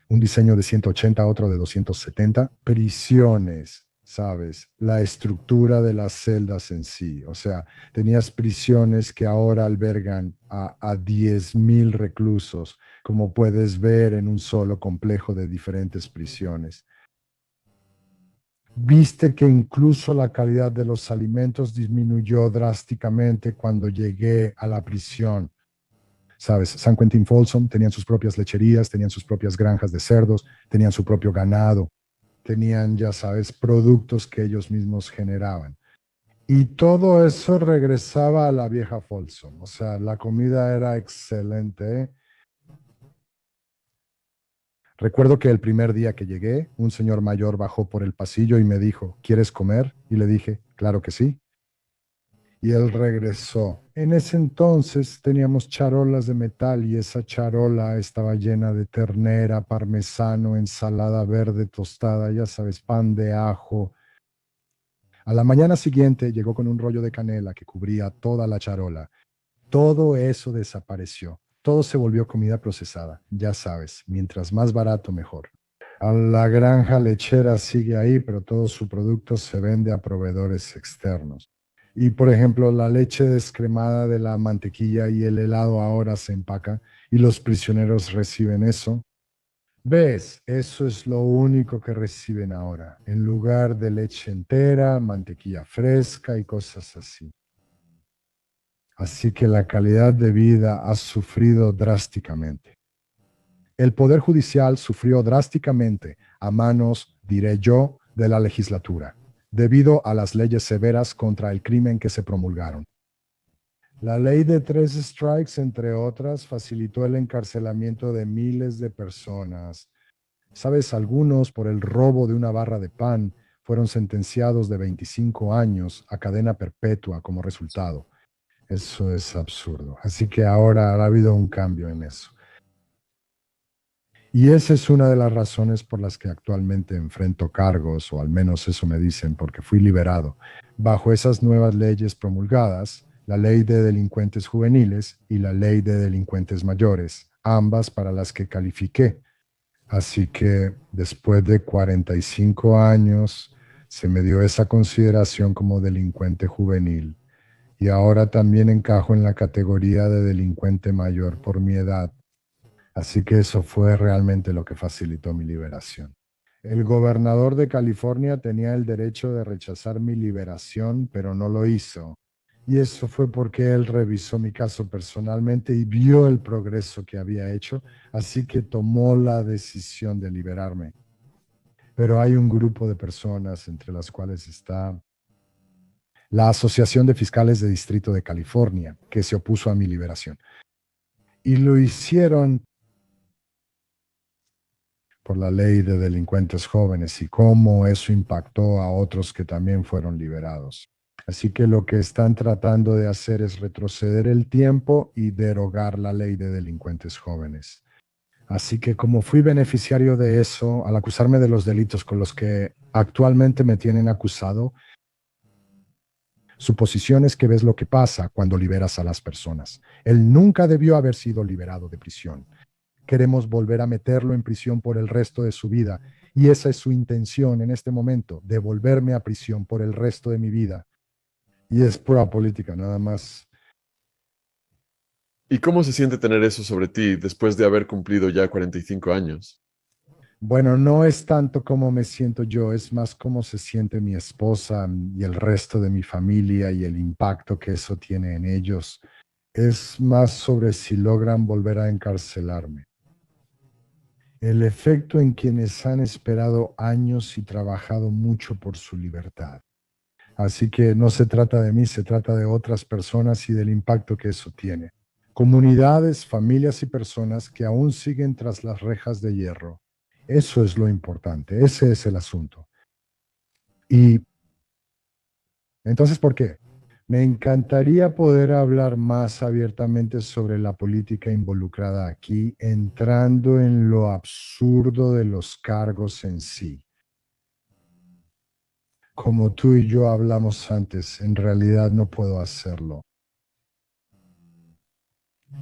Speaker 1: diseño de 180, otro de 270 prisiones, ¿sabes? La estructura de las celdas en sí. O sea, tenías prisiones que ahora albergan a 10,000 reclusos, como puedes ver en un solo complejo de diferentes prisiones. Viste que incluso la calidad de los alimentos disminuyó drásticamente cuando llegué a la prisión. ¿Sabes? San Quentin Folsom tenían sus propias lecherías, tenían sus propias granjas de cerdos, tenían su propio ganado, tenían, ya sabes, productos que ellos mismos generaban. Y todo eso regresaba a la vieja Folsom. O sea, la comida era excelente. ¿Eh? Recuerdo que el primer día que llegué, un señor mayor bajó por el pasillo y me dijo, ¿quieres comer? Y le dije, claro que sí. Y él regresó. En ese entonces teníamos charolas de metal y esa charola estaba llena de ternera, parmesano, ensalada verde tostada, ya sabes, pan de ajo. A la mañana siguiente llegó con un rollo de canela que cubría toda la charola. Todo eso desapareció. Todo se volvió comida procesada, ya sabes, mientras más barato, mejor. A la granja lechera sigue ahí, pero todo su producto se vende a proveedores externos. Y por ejemplo, la leche descremada de la mantequilla y el helado ahora se empaca y los prisioneros reciben eso. ¿Ves? Eso es lo único que reciben ahora, en lugar de leche entera, mantequilla fresca y cosas así. Así que la calidad de vida ha sufrido drásticamente. El Poder Judicial sufrió drásticamente a manos, diré yo, de la legislatura, debido a las leyes severas contra el crimen que se promulgaron. La ley de 3 strikes, entre otras, facilitó el encarcelamiento de miles de personas. Sabes, algunos por el robo de una barra de pan fueron sentenciados de 25 años a cadena perpetua como resultado. Eso es absurdo. Así que ahora ha habido un cambio en eso. Y esa es una de las razones por las que actualmente enfrento cargos, o al menos eso me dicen, porque fui liberado. Bajo esas nuevas leyes promulgadas, la ley de delincuentes juveniles y la ley de delincuentes mayores, ambas para las que califiqué. Así que después de 45 años se me dio esa consideración como delincuente juvenil y ahora también encajo en la categoría de delincuente mayor por mi edad. Así que eso fue realmente lo que facilitó mi liberación. El gobernador de California tenía el derecho de rechazar mi liberación, pero no lo hizo. Y eso fue porque él revisó mi caso personalmente y vio el progreso que había hecho, así que tomó la decisión de liberarme. Pero hay un grupo de personas, entre las cuales está la Asociación de Fiscales de Distrito de California, que se opuso a mi liberación. Y lo hicieron por la ley de delincuentes jóvenes y cómo eso impactó a otros que también fueron liberados. Así que lo que están tratando de hacer es retroceder el tiempo y derogar la ley de delincuentes jóvenes. Así que como fui beneficiario de eso, al acusarme de los delitos con los que actualmente me tienen acusado, su posición es que ves lo que pasa cuando liberas a las personas. Él nunca debió haber sido liberado de prisión. Queremos volver a meterlo en prisión por el resto de su vida. Y esa es su intención en este momento, devolverme a prisión por el resto de mi vida. Y es pura política, nada más.
Speaker 2: ¿Y cómo se siente tener eso sobre ti después de haber cumplido ya 45 años?
Speaker 1: Bueno, no es tanto cómo me siento yo, es más cómo se siente mi esposa y el resto de mi familia y el impacto que eso tiene en ellos. Es más sobre si logran volver a encarcelarme. El efecto en quienes han esperado años y trabajado mucho por su libertad. Así que no se trata de mí, se trata de otras personas y del impacto que eso tiene. Comunidades, familias y personas que aún siguen tras las rejas de hierro. Eso es lo importante, ese es el asunto. Y entonces, ¿por qué? Me encantaría poder hablar más abiertamente sobre la política involucrada aquí, entrando en lo absurdo de los cargos en sí. Como tú y yo hablamos antes, en realidad no puedo hacerlo.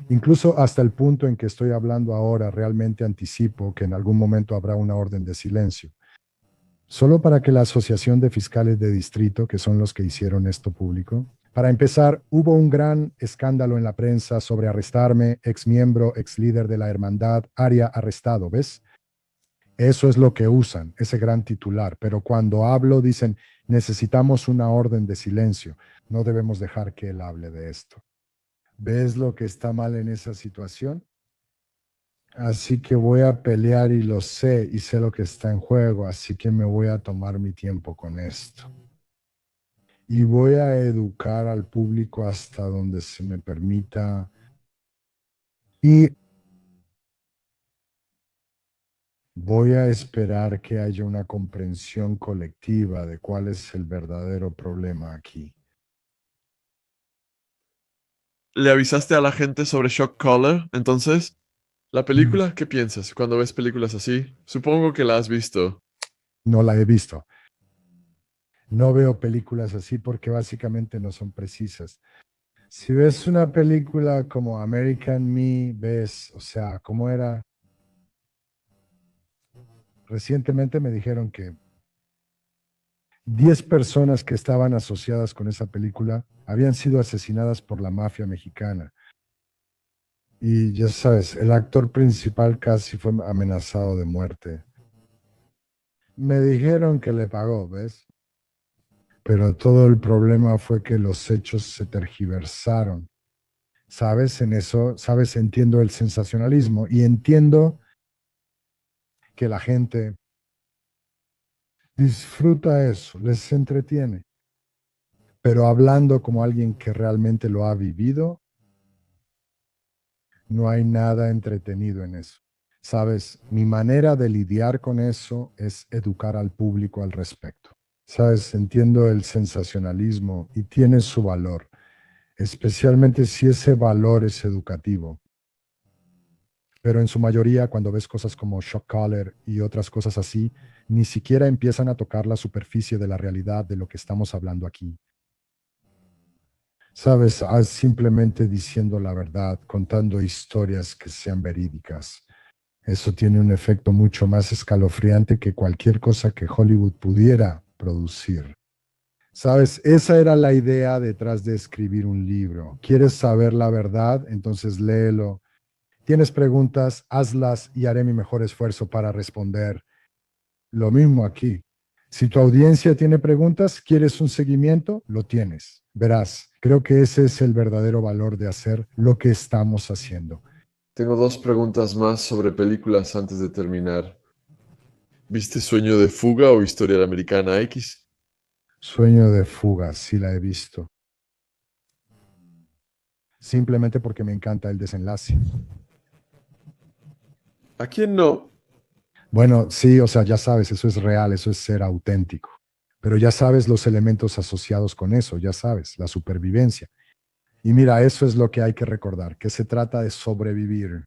Speaker 1: Incluso hasta el punto en que estoy hablando ahora, realmente anticipo que en algún momento habrá una orden de silencio. Solo para que la Asociación de Fiscales de Distrito, que son los que hicieron esto público, para empezar, hubo un gran escándalo en la prensa sobre arrestarme, ex miembro, ex líder de la hermandad, área arrestado, ¿ves? Eso es lo que usan, ese gran titular, pero cuando hablo dicen, necesitamos una orden de silencio, no debemos dejar que él hable de esto. ¿Ves lo que está mal en esa situación? Así que voy a pelear y lo sé y sé lo que está en juego, así que me voy a tomar mi tiempo con esto. Y voy a educar al público hasta donde se me permita. Y voy a esperar que haya una comprensión colectiva de cuál es el verdadero problema aquí.
Speaker 2: ¿Le avisaste a la gente sobre Shock Collar, entonces? ¿La película? ¿Qué piensas cuando ves películas así? Supongo que la has visto.
Speaker 1: No la he visto. No veo películas así porque básicamente no son precisas. Si ves una película como American Me, ves, o sea, ¿cómo era? Recientemente me dijeron que 10 personas que estaban asociadas con esa película habían sido asesinadas por la mafia mexicana. Y ya sabes, el actor principal casi fue amenazado de muerte. Me dijeron que le pagó, ¿ves? Pero todo el problema fue que los hechos se tergiversaron. ¿Sabes? En eso, ¿sabes? Entiendo el sensacionalismo y entiendo que la gente disfruta eso, les entretiene. Pero hablando como alguien que realmente lo ha vivido, no hay nada entretenido en eso. Sabes, mi manera de lidiar con eso es educar al público al respecto. Sabes, entiendo el sensacionalismo y tiene su valor, especialmente si ese valor es educativo. Pero en su mayoría, cuando ves cosas como Shock Collar y otras cosas así, ni siquiera empiezan a tocar la superficie de la realidad de lo que estamos hablando aquí. Sabes, simplemente diciendo la verdad, contando historias que sean verídicas. Eso tiene un efecto mucho más escalofriante que cualquier cosa que Hollywood pudiera producir. Sabes, esa era la idea detrás de escribir un libro. ¿Quieres saber la verdad? Entonces léelo. ¿Tienes preguntas? Hazlas y haré mi mejor esfuerzo para responder. Lo mismo aquí. Si tu audiencia tiene preguntas, ¿quieres un seguimiento? Lo tienes. Verás, creo que ese es el verdadero valor de hacer lo que estamos haciendo.
Speaker 2: Tengo dos preguntas más sobre películas antes de terminar. ¿Viste Sueño de Fuga o Historia de Americana X?
Speaker 1: Sueño de fuga, sí la he visto. Simplemente porque me encanta el desenlace.
Speaker 2: ¿A quién no?
Speaker 1: Bueno, sí, o sea, ya sabes, eso es real, eso es ser auténtico. Pero ya sabes los elementos asociados con eso, ya sabes, la supervivencia. Y mira, eso es lo que hay que recordar, que se trata de sobrevivir.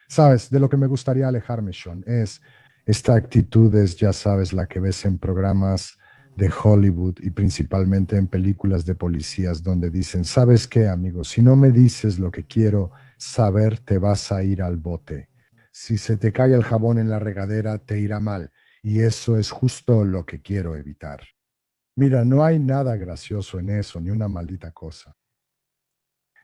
Speaker 1: Sabes, de lo que me gustaría alejarme, Sean, es esta actitud es, ya sabes, la que ves en programas de Hollywood y principalmente en películas de policías donde dicen, ¿sabes qué, amigo? Si no me dices lo que quiero saber, te vas a ir al bote. Si se te cae el jabón en la regadera, te irá mal. Y eso es justo lo que quiero evitar. Mira, no hay nada gracioso en eso, ni una maldita cosa.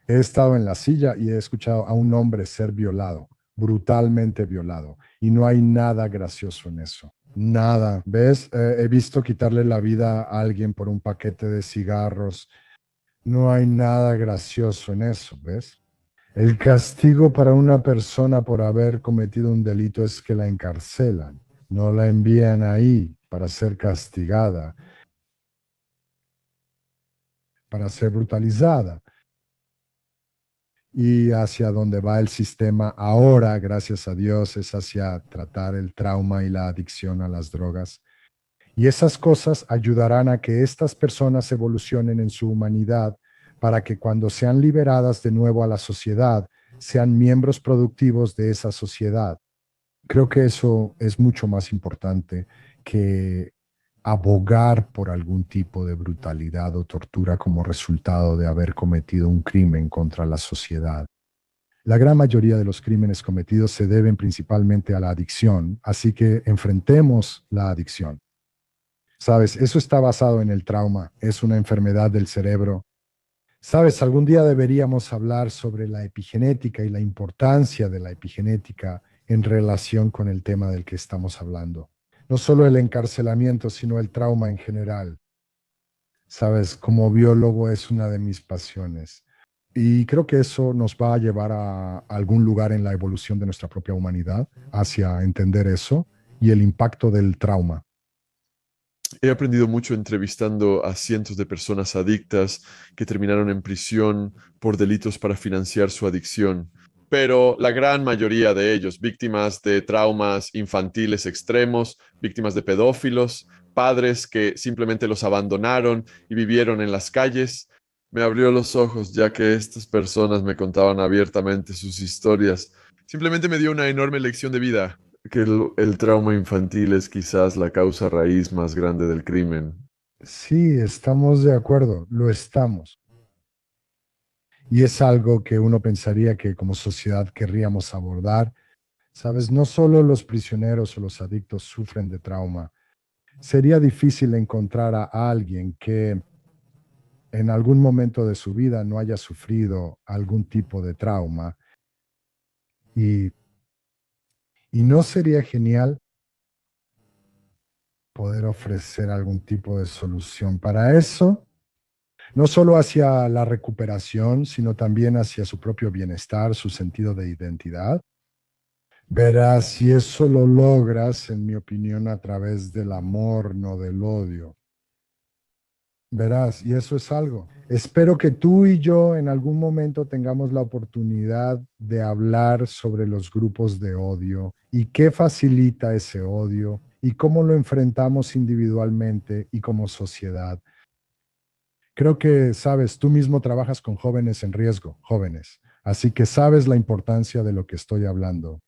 Speaker 1: He estado en la silla y he escuchado a un hombre ser violado, brutalmente violado, y no hay nada gracioso en eso. Nada, ¿ves? He visto quitarle la vida a alguien por un paquete de cigarros. No hay nada gracioso en eso, ¿ves? El castigo para una persona por haber cometido un delito es que la encarcelan, no la envían ahí para ser castigada, para ser brutalizada. Y hacia donde va el sistema ahora, gracias a Dios, es hacia tratar el trauma y la adicción a las drogas. Y esas cosas ayudarán a que estas personas evolucionen en su humanidad para que cuando sean liberadas de nuevo a la sociedad, sean miembros productivos de esa sociedad. Creo que eso es mucho más importante que abogar por algún tipo de brutalidad o tortura como resultado de haber cometido un crimen contra la sociedad. La gran mayoría de los crímenes cometidos se deben principalmente a la adicción, así que enfrentemos la adicción. Sabes, eso está basado en el trauma, es una enfermedad del cerebro. Sabes, algún día deberíamos hablar sobre la epigenética y la importancia de la epigenética en relación con el tema del que estamos hablando. No solo el encarcelamiento, sino el trauma en general. Sabes, como biólogo es una de mis pasiones. Y creo que eso nos va a llevar a algún lugar en la evolución de nuestra propia humanidad, hacia entender eso y el impacto del trauma.
Speaker 2: He aprendido mucho entrevistando a cientos de personas adictas que terminaron en prisión por delitos para financiar su adicción, pero la gran mayoría de ellos, víctimas de traumas infantiles extremos, víctimas de pedófilos, padres que simplemente los abandonaron y vivieron en las calles, me abrió los ojos ya que estas personas me contaban abiertamente sus historias. Simplemente me dio una enorme lección de vida que el trauma infantil es quizás la causa raíz más grande del crimen.
Speaker 1: Sí, estamos de acuerdo, lo estamos. Y es algo que uno pensaría que como sociedad querríamos abordar. Sabes, no solo los prisioneros o los adictos sufren de trauma. Sería difícil encontrar a alguien que en algún momento de su vida no haya sufrido algún tipo de trauma. Y, y no sería genial poder ofrecer algún tipo de solución para eso, no solo hacia la recuperación, sino también hacia su propio bienestar, su sentido de identidad. Verás, si eso lo logras, en mi opinión, a través del amor, no del odio. Verás, y eso es algo. Espero que tú y yo en algún momento tengamos la oportunidad de hablar sobre los grupos de odio y qué facilita ese odio y cómo lo enfrentamos individualmente y como sociedad. Creo que, sabes, tú mismo trabajas con jóvenes en riesgo, jóvenes, así que sabes la importancia de lo que estoy hablando.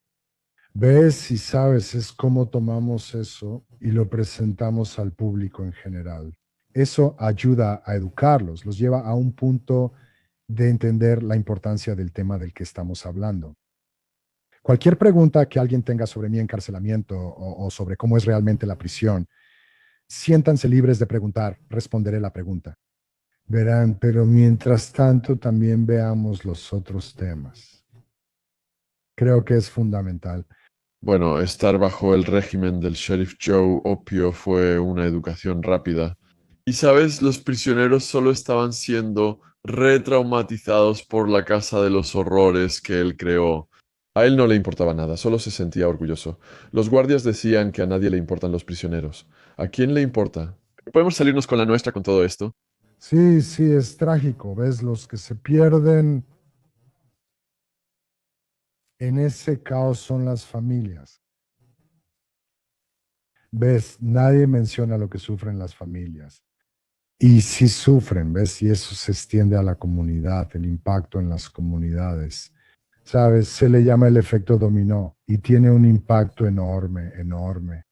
Speaker 1: Ves y sabes, es cómo tomamos eso y lo presentamos al público en general. Eso ayuda a educarlos, los lleva a un punto de entender la importancia del tema del que estamos hablando. Cualquier pregunta que alguien tenga sobre mi encarcelamiento o sobre cómo es realmente la prisión, siéntanse libres de preguntar, responderé la pregunta. Verán, pero mientras tanto también veamos los otros temas. Creo que es fundamental.
Speaker 2: Bueno, estar bajo el régimen del Sheriff Joe Opio fue una educación rápida. Y sabes, los prisioneros solo estaban siendo retraumatizados por la casa de los horrores que él creó. A él no le importaba nada, solo se sentía orgulloso. Los guardias decían que a nadie le importan los prisioneros. ¿A quién le importa? ¿Podemos salirnos con la nuestra con todo esto?
Speaker 1: Sí, sí, es trágico. ¿Ves? Los que se pierden en ese caos son las familias. ¿Ves? Nadie menciona lo que sufren las familias. Y sí sufren, ¿ves? Y eso se extiende a la comunidad, el impacto en las comunidades. ¿Sabes? Se le llama el efecto dominó y tiene un impacto enorme, enorme.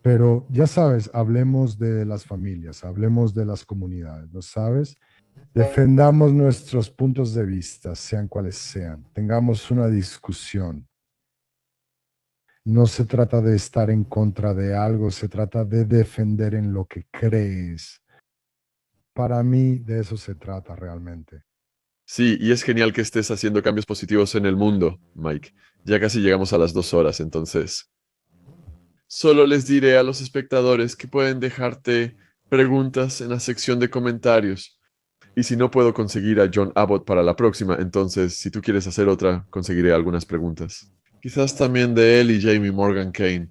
Speaker 1: Pero ya sabes, hablemos de las familias, hablemos de las comunidades, ¿no sabes? Defendamos nuestros puntos de vista, sean cuales sean. Tengamos una discusión. No se trata de estar en contra de algo, se trata de defender en lo que crees. Para mí, de eso se trata realmente.
Speaker 2: Sí, y es genial que estés haciendo cambios positivos en el mundo, Mike. Ya casi llegamos a las 2 horas, entonces. Solo les diré a los espectadores que pueden dejarte preguntas en la sección de comentarios. Y si no puedo conseguir a John Abbott para la próxima, entonces si tú quieres hacer otra, conseguiré algunas preguntas. Quizás también de él y Jamie Morgan Kane.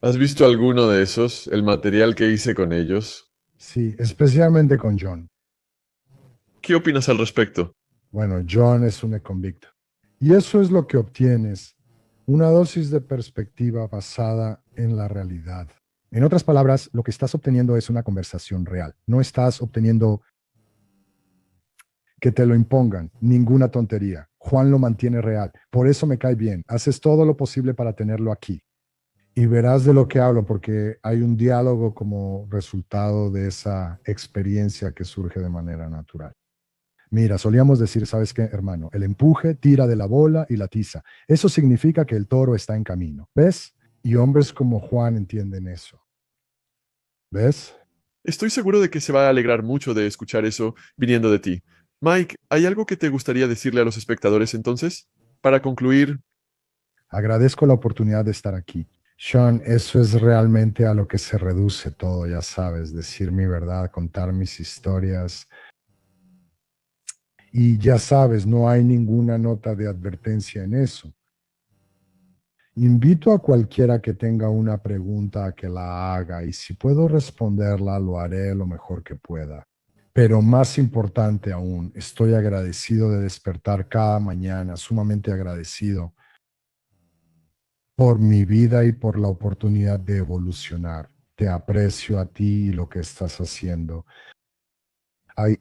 Speaker 2: ¿Has visto alguno de esos? El material que hice con ellos.
Speaker 1: Sí, especialmente con John.
Speaker 2: ¿Qué opinas al respecto?
Speaker 1: Bueno, John es un convicto. Y eso es lo que obtienes, una dosis de perspectiva basada en la realidad. En otras palabras, lo que estás obteniendo es una conversación real. No estás obteniendo que te lo impongan, ninguna tontería. Juan lo mantiene real. Por eso me cae bien. Haces todo lo posible para tenerlo aquí. Y verás de lo que hablo, porque hay un diálogo como resultado de esa experiencia que surge de manera natural. Mira, solíamos decir, ¿sabes qué, hermano? El empuje tira de la bola y la tiza. Eso significa que el toro está en camino. ¿Ves? Y hombres como Juan entienden eso. ¿Ves?
Speaker 2: Estoy seguro de que se va a alegrar mucho de escuchar eso viniendo de ti. Mike, ¿hay algo que te gustaría decirle a los espectadores entonces? Para concluir,
Speaker 1: Agradezco la oportunidad de estar aquí. Sean, eso es realmente a lo que se reduce todo, ya sabes, decir mi verdad, contar mis historias. Y ya sabes, no hay ninguna nota de advertencia en eso. Invito a cualquiera que tenga una pregunta a que la haga y si puedo responderla, lo haré lo mejor que pueda. Pero más importante aún, estoy agradecido de despertar cada mañana, sumamente agradecido por mi vida y por la oportunidad de evolucionar. Te aprecio a ti y lo que estás haciendo. Ay,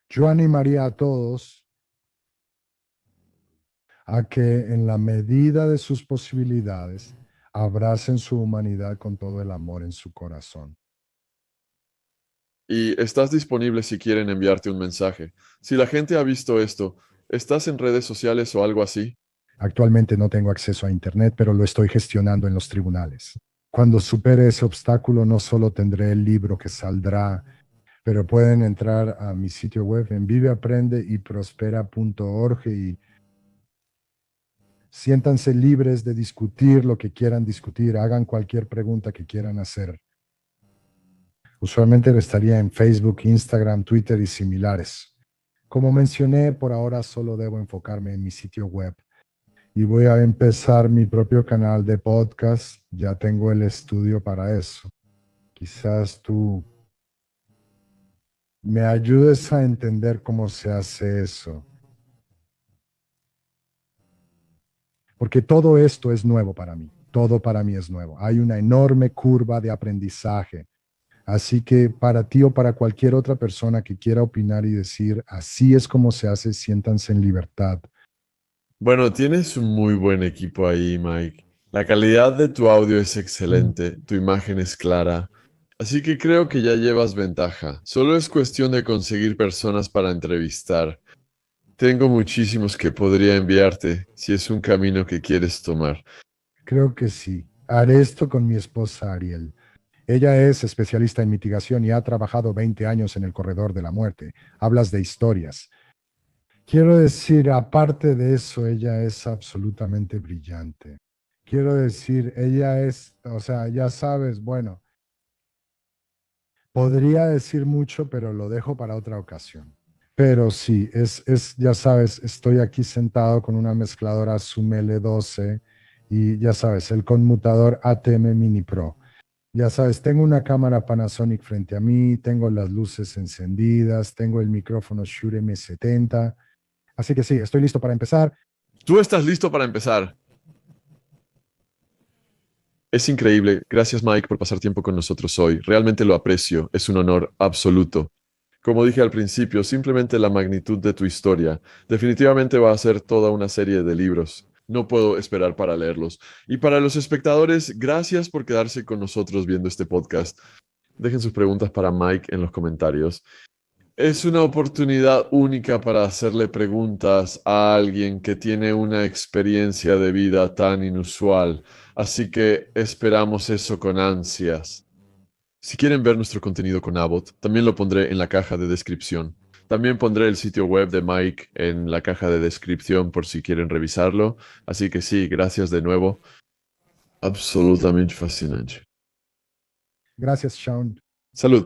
Speaker 1: yo animaría a todos a que en la medida de sus posibilidades abracen su humanidad con todo el amor en su corazón.
Speaker 2: y estás disponible si quieren enviarte un mensaje. Si la gente ha visto esto, ¿estás en redes sociales o algo así?
Speaker 1: Actualmente no tengo acceso a Internet, pero lo estoy gestionando en los tribunales. Cuando supere ese obstáculo, no solo tendré el libro que saldrá, pero pueden entrar a mi sitio web en viveaprendeyprospera.org y siéntanse libres de discutir lo que quieran discutir, hagan cualquier pregunta que quieran hacer. Usualmente estaría en Facebook, Instagram, Twitter y similares. Como mencioné, por ahora solo debo enfocarme en mi sitio web y voy a empezar mi propio canal de podcast. Ya tengo el estudio para eso. Quizás tú me ayudes a entender cómo se hace eso. porque todo esto es nuevo para mí, todo para mí es nuevo. Hay una enorme curva de aprendizaje. Así que para ti o para cualquier otra persona que quiera opinar y decir, así es como se hace, siéntanse en libertad.
Speaker 2: Bueno, tienes un muy buen equipo ahí, Mike. La calidad de tu audio es excelente, tu imagen es clara, así que creo que ya llevas ventaja. Solo es cuestión de conseguir personas para entrevistar. Tengo muchísimos que podría enviarte si es un camino que quieres tomar.
Speaker 1: Creo que sí. Haré esto con mi esposa Ariel. Ella es especialista en mitigación y ha trabajado 20 años en el corredor de la muerte. Hablas de historias. Quiero decir, aparte de eso, ella es absolutamente brillante. Quiero decir, ella es, o sea, ya sabes, bueno, podría decir mucho, pero lo dejo para otra ocasión. Pero sí, ya sabes, estoy aquí sentado con una mezcladora Zoom L12 y ya sabes, el conmutador ATM Mini Pro. Ya sabes, tengo una cámara Panasonic frente a mí, tengo las luces encendidas, tengo el micrófono Shure M70. Así que sí, estoy listo para empezar.
Speaker 2: Tú estás listo para empezar. Es increíble. Gracias, Mike, por pasar tiempo con nosotros hoy. Realmente lo aprecio. Es un honor absoluto. Como dije al principio, simplemente la magnitud de tu historia definitivamente va a ser toda una serie de libros. No puedo esperar para leerlos. Y para los espectadores, gracias por quedarse con nosotros viendo este podcast. Dejen sus preguntas para Mike en los comentarios. Es una oportunidad única para hacerle preguntas a alguien que tiene una experiencia de vida tan inusual, así que esperamos eso con ansias. Si quieren ver nuestro contenido con Abbott, también lo pondré en la caja de descripción. También pondré el sitio web de Mike en la caja de descripción por si quieren revisarlo. Así que sí, gracias de nuevo. Absolutamente fascinante.
Speaker 1: Gracias, Sean.
Speaker 2: Salud.